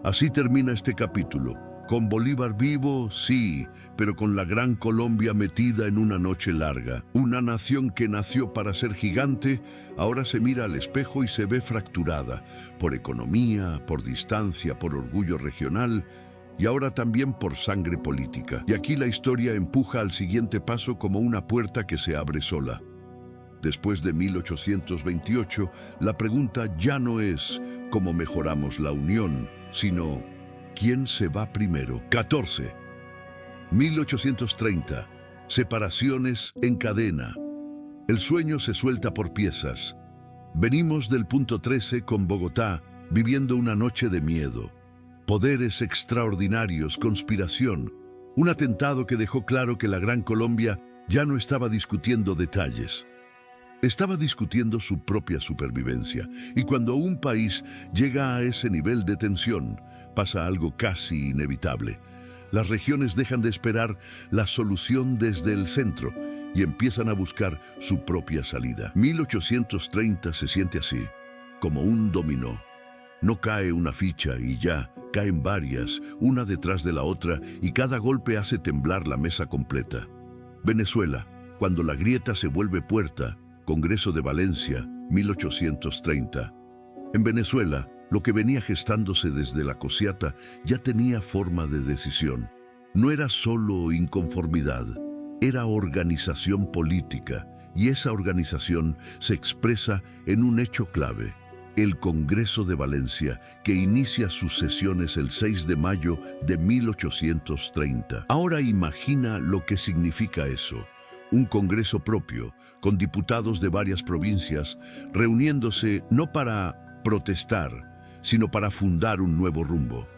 Así termina este capítulo. Con Bolívar vivo, sí, pero con la Gran Colombia metida en una noche larga. Una nación que nació para ser gigante, ahora se mira al espejo y se ve fracturada, por economía, por distancia, por orgullo regional, y ahora también por sangre política. Y aquí la historia empuja al siguiente paso como una puerta que se abre sola. Después de 1828, la pregunta ya no es cómo mejoramos la unión, sino ¿quién se va primero? 14. 1830. Separaciones en cadena. El sueño se suelta por piezas. Venimos del punto 13 con Bogotá, viviendo una noche de miedo. Poderes extraordinarios, conspiración. Un atentado que dejó claro que la Gran Colombia ya no estaba discutiendo detalles. Estaba discutiendo su propia supervivencia. Y cuando un país llega a ese nivel de tensión, pasa algo casi inevitable. Las regiones dejan de esperar la solución desde el centro y empiezan a buscar su propia salida. 1830 se siente así, como un dominó. No cae una ficha y ya, caen varias, una detrás de la otra, y cada golpe hace temblar la mesa completa. Venezuela, cuando la grieta se vuelve puerta, Congreso de Valencia, 1830. En Venezuela, lo que venía gestándose desde la Cociata ya tenía forma de decisión. No era solo inconformidad, era organización política, y esa organización se expresa en un hecho clave: el Congreso de Valencia, que inicia sus sesiones el 6 de mayo de 1830. Ahora imagina lo que significa eso. Un congreso propio, con diputados de varias provincias, reuniéndose no para protestar, sino para fundar un nuevo rumbo.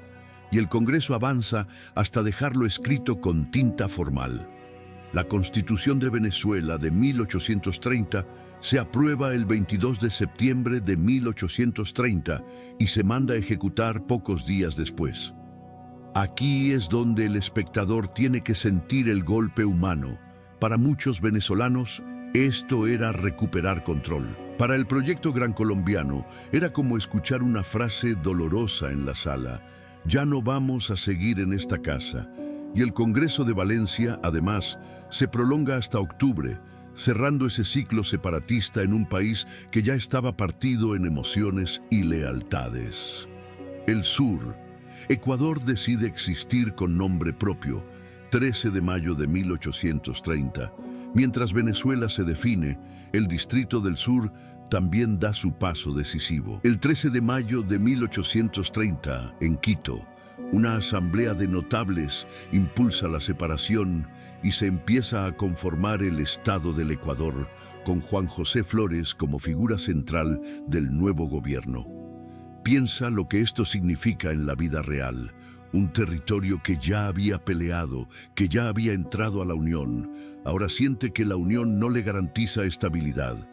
Y el Congreso avanza hasta dejarlo escrito con tinta formal. La Constitución de Venezuela de 1830 se aprueba el 22 de septiembre de 1830 y se manda a ejecutar pocos días después. Aquí es donde el espectador tiene que sentir el golpe humano. Para muchos venezolanos, esto era recuperar control. Para el proyecto Gran Colombiano, era como escuchar una frase dolorosa en la sala: ya no vamos a seguir en esta casa. Y el Congreso de Valencia, además, se prolonga hasta octubre, cerrando ese ciclo separatista en un país que ya estaba partido en emociones y lealtades. El sur. Ecuador decide existir con nombre propio, 13 de mayo de 1830. Mientras Venezuela se define, el Distrito del Sur también da su paso decisivo. El 13 de mayo de 1830, en Quito, una asamblea de notables impulsa la separación y se empieza a conformar el Estado del Ecuador, con Juan José Flores como figura central del nuevo gobierno. Piensa lo que esto significa en la vida real: un territorio que ya había peleado, que ya había entrado a la Unión, ahora siente que la Unión no le garantiza estabilidad.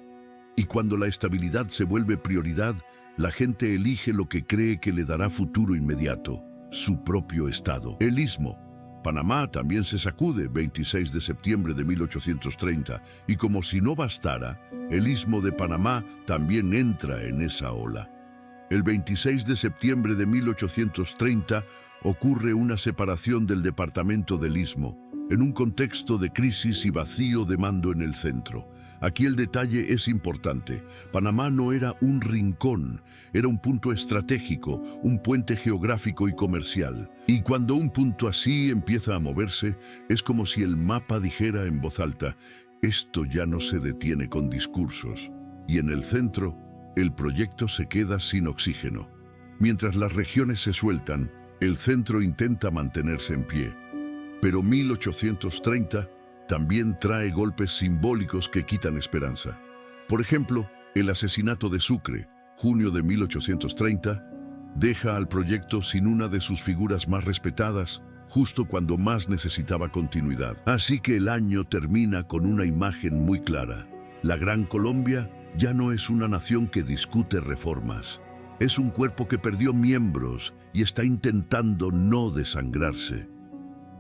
Y cuando la estabilidad se vuelve prioridad, la gente elige lo que cree que le dará futuro inmediato: su propio Estado. El Istmo. Panamá también se sacude, 26 de septiembre de 1830, y como si no bastara, el Istmo de Panamá también entra en esa ola. El 26 de septiembre de 1830 ocurre una separación del departamento del Istmo, en un contexto de crisis y vacío de mando en el centro. Aquí el detalle es importante. Panamá no era un rincón, era un punto estratégico, un puente geográfico y comercial. Y cuando un punto así empieza a moverse, es como si el mapa dijera en voz alta: esto ya no se detiene con discursos. Y en el centro, el proyecto se queda sin oxígeno. Mientras las regiones se sueltan, el centro intenta mantenerse en pie. Pero 1830 también trae golpes simbólicos que quitan esperanza. Por ejemplo, el asesinato de Sucre, junio de 1830, deja al proyecto sin una de sus figuras más respetadas, justo cuando más necesitaba continuidad. Así que el año termina con una imagen muy clara. La Gran Colombia ya no es una nación que discute reformas. Es un cuerpo que perdió miembros y está intentando no desangrarse.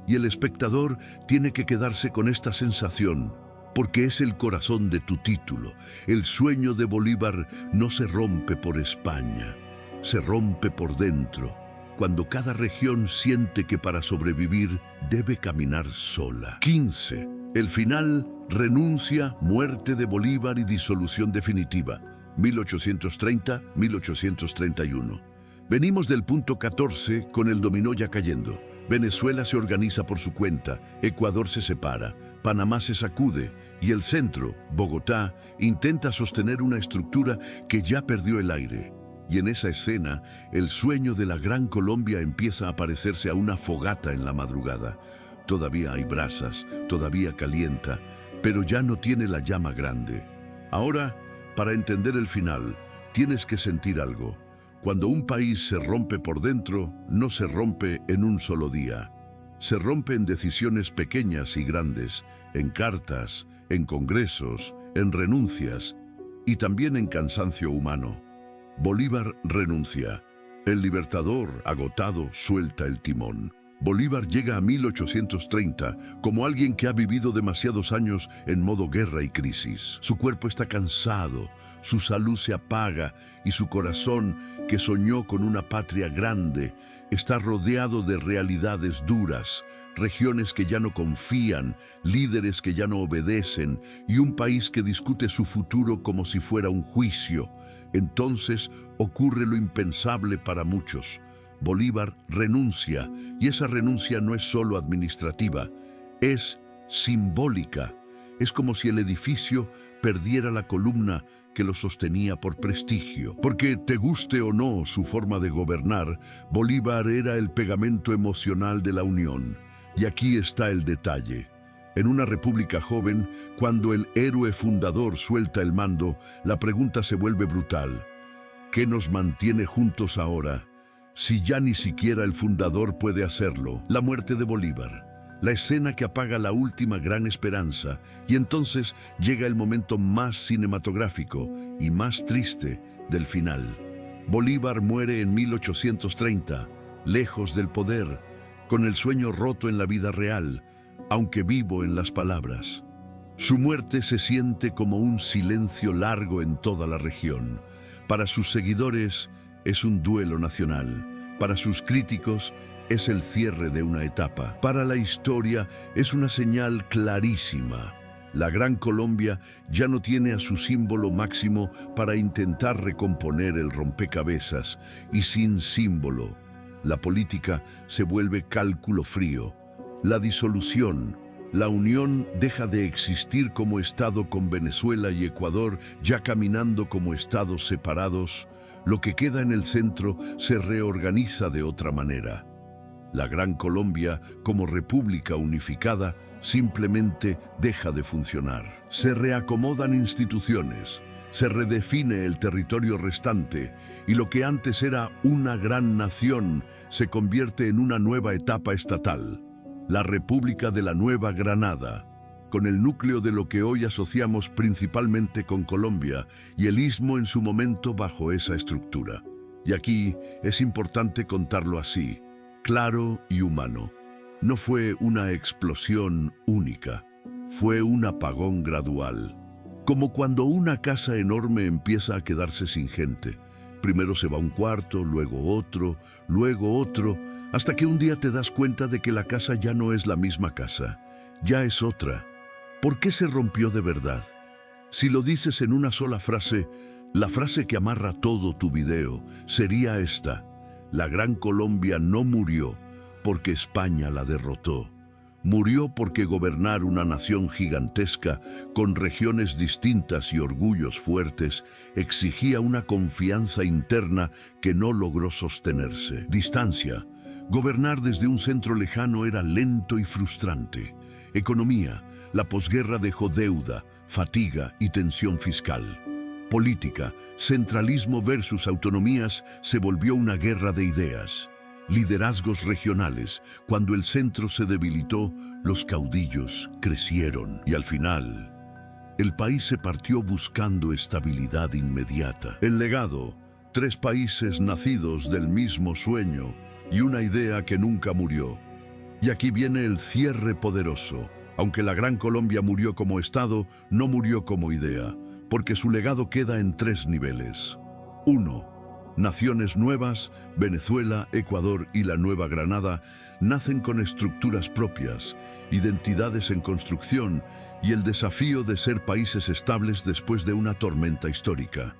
Y el espectador tiene que quedarse con esta sensación, porque es el corazón de tu título. El sueño de Bolívar no se rompe por España, se rompe por dentro, cuando cada región siente que para sobrevivir debe caminar sola. 15. El final: renuncia, muerte de Bolívar y disolución definitiva. 1830-1831. Venimos del punto 14 con el dominó ya cayendo. Venezuela se organiza por su cuenta, Ecuador se separa, Panamá se sacude y el centro, Bogotá, intenta sostener una estructura que ya perdió el aire. Y en esa escena, el sueño de la Gran Colombia empieza a parecerse a una fogata en la madrugada. Todavía hay brasas, todavía calienta, pero ya no tiene la llama grande. Ahora, para entender el final, tienes que sentir algo. Cuando un país se rompe por dentro, no se rompe en un solo día. Se rompe en decisiones pequeñas y grandes, en cartas, en congresos, en renuncias y también en cansancio humano. Bolívar renuncia. El libertador, agotado, suelta el timón. Bolívar llega a 1830 como alguien que ha vivido demasiados años en modo guerra y crisis. Su cuerpo está cansado, su salud se apaga y su corazón, que soñó con una patria grande, está rodeado de realidades duras, regiones que ya no confían, líderes que ya no obedecen y un país que discute su futuro como si fuera un juicio. Entonces ocurre lo impensable para muchos. Bolívar renuncia, y esa renuncia no es solo administrativa, es simbólica. Es como si el edificio perdiera la columna que lo sostenía por prestigio. Porque te guste o no su forma de gobernar, Bolívar era el pegamento emocional de la Unión. Y aquí está el detalle. En una república joven, cuando el héroe fundador suelta el mando, la pregunta se vuelve brutal. ¿Qué nos mantiene juntos ahora, si ya ni siquiera el fundador puede hacerlo? La muerte de Bolívar, la escena que apaga la última gran esperanza, y entonces llega el momento más cinematográfico y más triste del final. Bolívar muere en 1830, lejos del poder, con el sueño roto en la vida real, aunque vivo en las palabras. Su muerte se siente como un silencio largo en toda la región. Para sus seguidores es un duelo nacional. Para sus críticos es el cierre de una etapa. Para la historia es una señal clarísima. La Gran Colombia ya no tiene a su símbolo máximo para intentar recomponer el rompecabezas, y sin símbolo, la política se vuelve cálculo frío. La disolución, la unión deja de existir como Estado con Venezuela y Ecuador ya caminando como estados separados. Lo que queda en el centro se reorganiza de otra manera. La Gran Colombia, como república unificada, simplemente deja de funcionar. Se reacomodan instituciones, se redefine el territorio restante y lo que antes era una gran nación se convierte en una nueva etapa estatal. La República de la Nueva Granada, con el núcleo de lo que hoy asociamos principalmente con Colombia y el istmo en su momento bajo esa estructura. Y aquí es importante contarlo así, claro y humano. No fue una explosión única, fue un apagón gradual. Como cuando una casa enorme empieza a quedarse sin gente. Primero se va un cuarto, luego otro, hasta que un día te das cuenta de que la casa ya no es la misma casa, ya es otra. ¿Por qué se rompió de verdad? Si lo dices en una sola frase, la frase que amarra todo tu video sería esta: la Gran Colombia no murió porque España la derrotó. Murió porque gobernar una nación gigantesca, con regiones distintas y orgullos fuertes, exigía una confianza interna que no logró sostenerse. Distancia. Gobernar desde un centro lejano era lento y frustrante. Economía. La posguerra dejó deuda, fatiga y tensión fiscal. Política. Centralismo versus autonomías se volvió una guerra de ideas. Liderazgos regionales. Cuando el centro se debilitó, los caudillos crecieron y al final, el país se partió buscando estabilidad inmediata. El legado: 3 países nacidos del mismo sueño y una idea que nunca murió. Y aquí viene el cierre poderoso. Aunque la Gran Colombia murió como Estado, no murió como idea, porque su legado queda en 3 niveles. 1. Naciones nuevas, Venezuela, Ecuador y la Nueva Granada, nacen con estructuras propias, identidades en construcción y el desafío de ser países estables después de una tormenta histórica.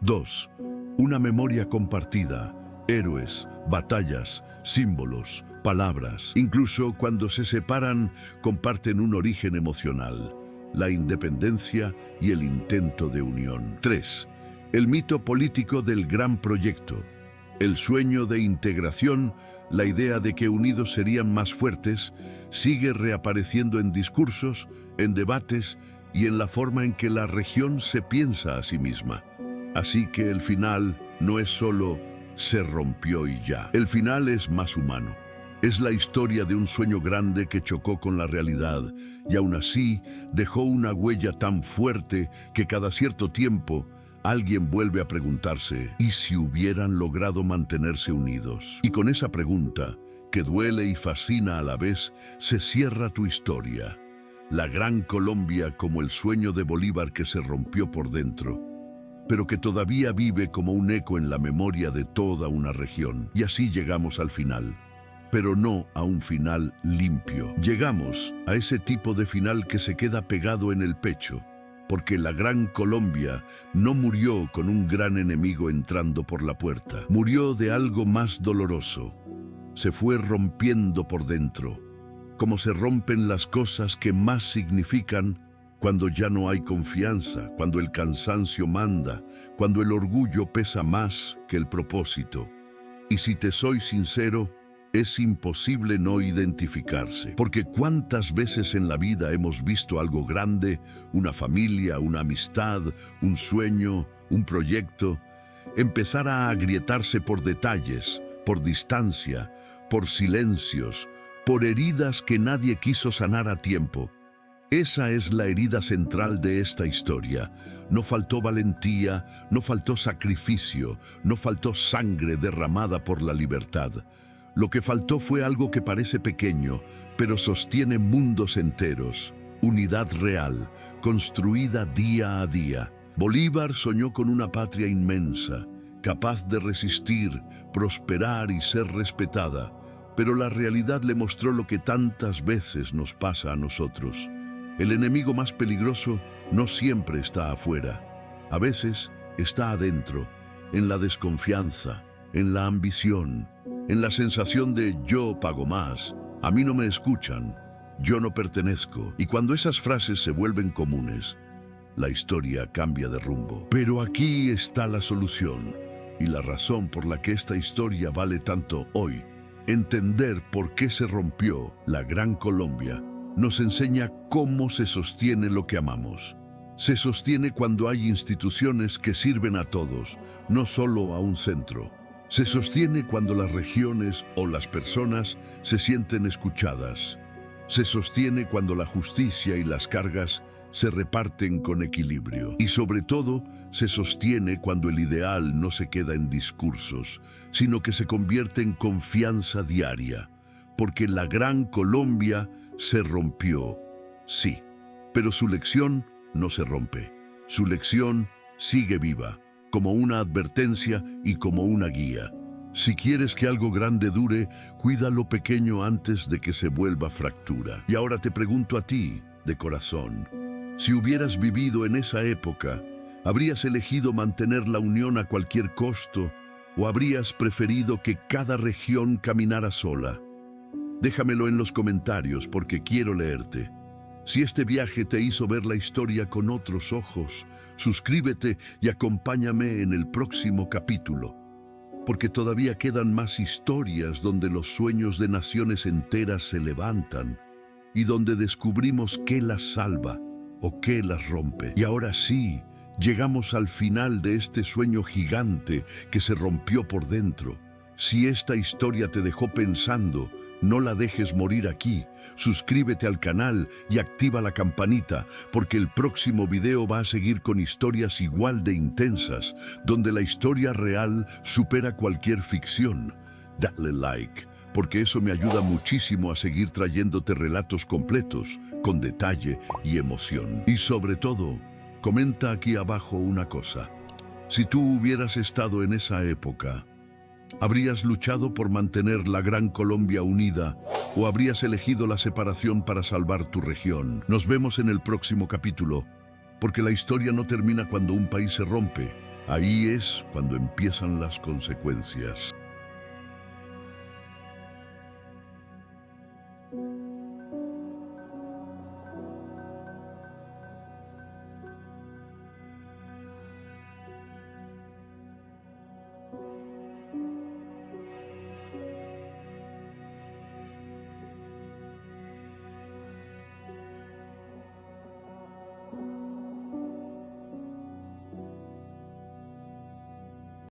2. Una memoria compartida, héroes, batallas, símbolos, palabras. Incluso cuando se separan, comparten un origen emocional, la independencia y el intento de unión. 3. El mito político del gran proyecto, el sueño de integración, la idea de que unidos serían más fuertes, sigue reapareciendo en discursos, en debates y en la forma en que la región se piensa a sí misma. Así que el final no es solo se rompió y ya. El final es más humano. Es la historia de un sueño grande que chocó con la realidad y aún así dejó una huella tan fuerte que cada cierto tiempo alguien vuelve a preguntarse: ¿y si hubieran logrado mantenerse unidos? Y con esa pregunta que duele y fascina a la vez, se cierra tu historia. La Gran Colombia como el sueño de Bolívar que se rompió por dentro, pero que todavía vive como un eco en la memoria de toda una región. Y así llegamos al final, pero no a un final limpio. Llegamos a ese tipo de final que se queda pegado en el pecho, porque la Gran Colombia no murió con un gran enemigo entrando por la puerta. Murió de algo más doloroso. Se fue rompiendo por dentro, como se rompen las cosas que más significan cuando ya no hay confianza, cuando el cansancio manda, cuando el orgullo pesa más que el propósito. Y si te soy sincero, es imposible no identificarse, porque cuántas veces en la vida hemos visto algo grande, una familia, una amistad, un sueño, un proyecto, empezar a agrietarse por detalles, por distancia, por silencios, por heridas que nadie quiso sanar a tiempo. Esa es la herida central de esta historia. No faltó valentía, no faltó sacrificio, no faltó sangre derramada por la libertad. Lo que faltó fue algo que parece pequeño, pero sostiene mundos enteros. Unidad real, construida día a día. Bolívar soñó con una patria inmensa, capaz de resistir, prosperar y ser respetada. Pero la realidad le mostró lo que tantas veces nos pasa a nosotros. El enemigo más peligroso no siempre está afuera. A veces está adentro, en la desconfianza, en la ambición, en la sensación de yo pago más, a mí no me escuchan, yo no pertenezco. Y cuando esas frases se vuelven comunes, la historia cambia de rumbo. Pero aquí está la solución y la razón por la que esta historia vale tanto hoy. Entender por qué se rompió la Gran Colombia nos enseña cómo se sostiene lo que amamos. Se sostiene cuando hay instituciones que sirven a todos, no solo a un centro. Se sostiene cuando las regiones o las personas se sienten escuchadas. Se sostiene cuando la justicia y las cargas se reparten con equilibrio. Y sobre todo, se sostiene cuando el ideal no se queda en discursos, sino que se convierte en confianza diaria. Porque la Gran Colombia se rompió, sí, pero su lección no se rompe. Su lección sigue viva, como una advertencia y como una guía. Si quieres que algo grande dure, cuida lo pequeño antes de que se vuelva fractura. Y ahora te pregunto a ti, de corazón, si hubieras vivido en esa época, ¿habrías elegido mantener la unión a cualquier costo o habrías preferido que cada región caminara sola? Déjamelo en los comentarios porque quiero leerte. Si este viaje te hizo ver la historia con otros ojos, suscríbete y acompáñame en el próximo capítulo, porque todavía quedan más historias donde los sueños de naciones enteras se levantan y donde descubrimos qué las salva o qué las rompe. Y ahora sí, llegamos al final de este sueño gigante que se rompió por dentro. Si esta historia te dejó pensando, no la dejes morir aquí. Suscríbete al canal y activa la campanita, porque el próximo video va a seguir con historias igual de intensas, donde la historia real supera cualquier ficción. Dale like, porque eso me ayuda muchísimo a seguir trayéndote relatos completos, con detalle y emoción. Y sobre todo, comenta aquí abajo una cosa. Si tú hubieras estado en esa época, ¿habrías luchado por mantener la Gran Colombia unida o habrías elegido la separación para salvar tu región? Nos vemos en el próximo capítulo, porque la historia no termina cuando un país se rompe. Ahí es cuando empiezan las consecuencias.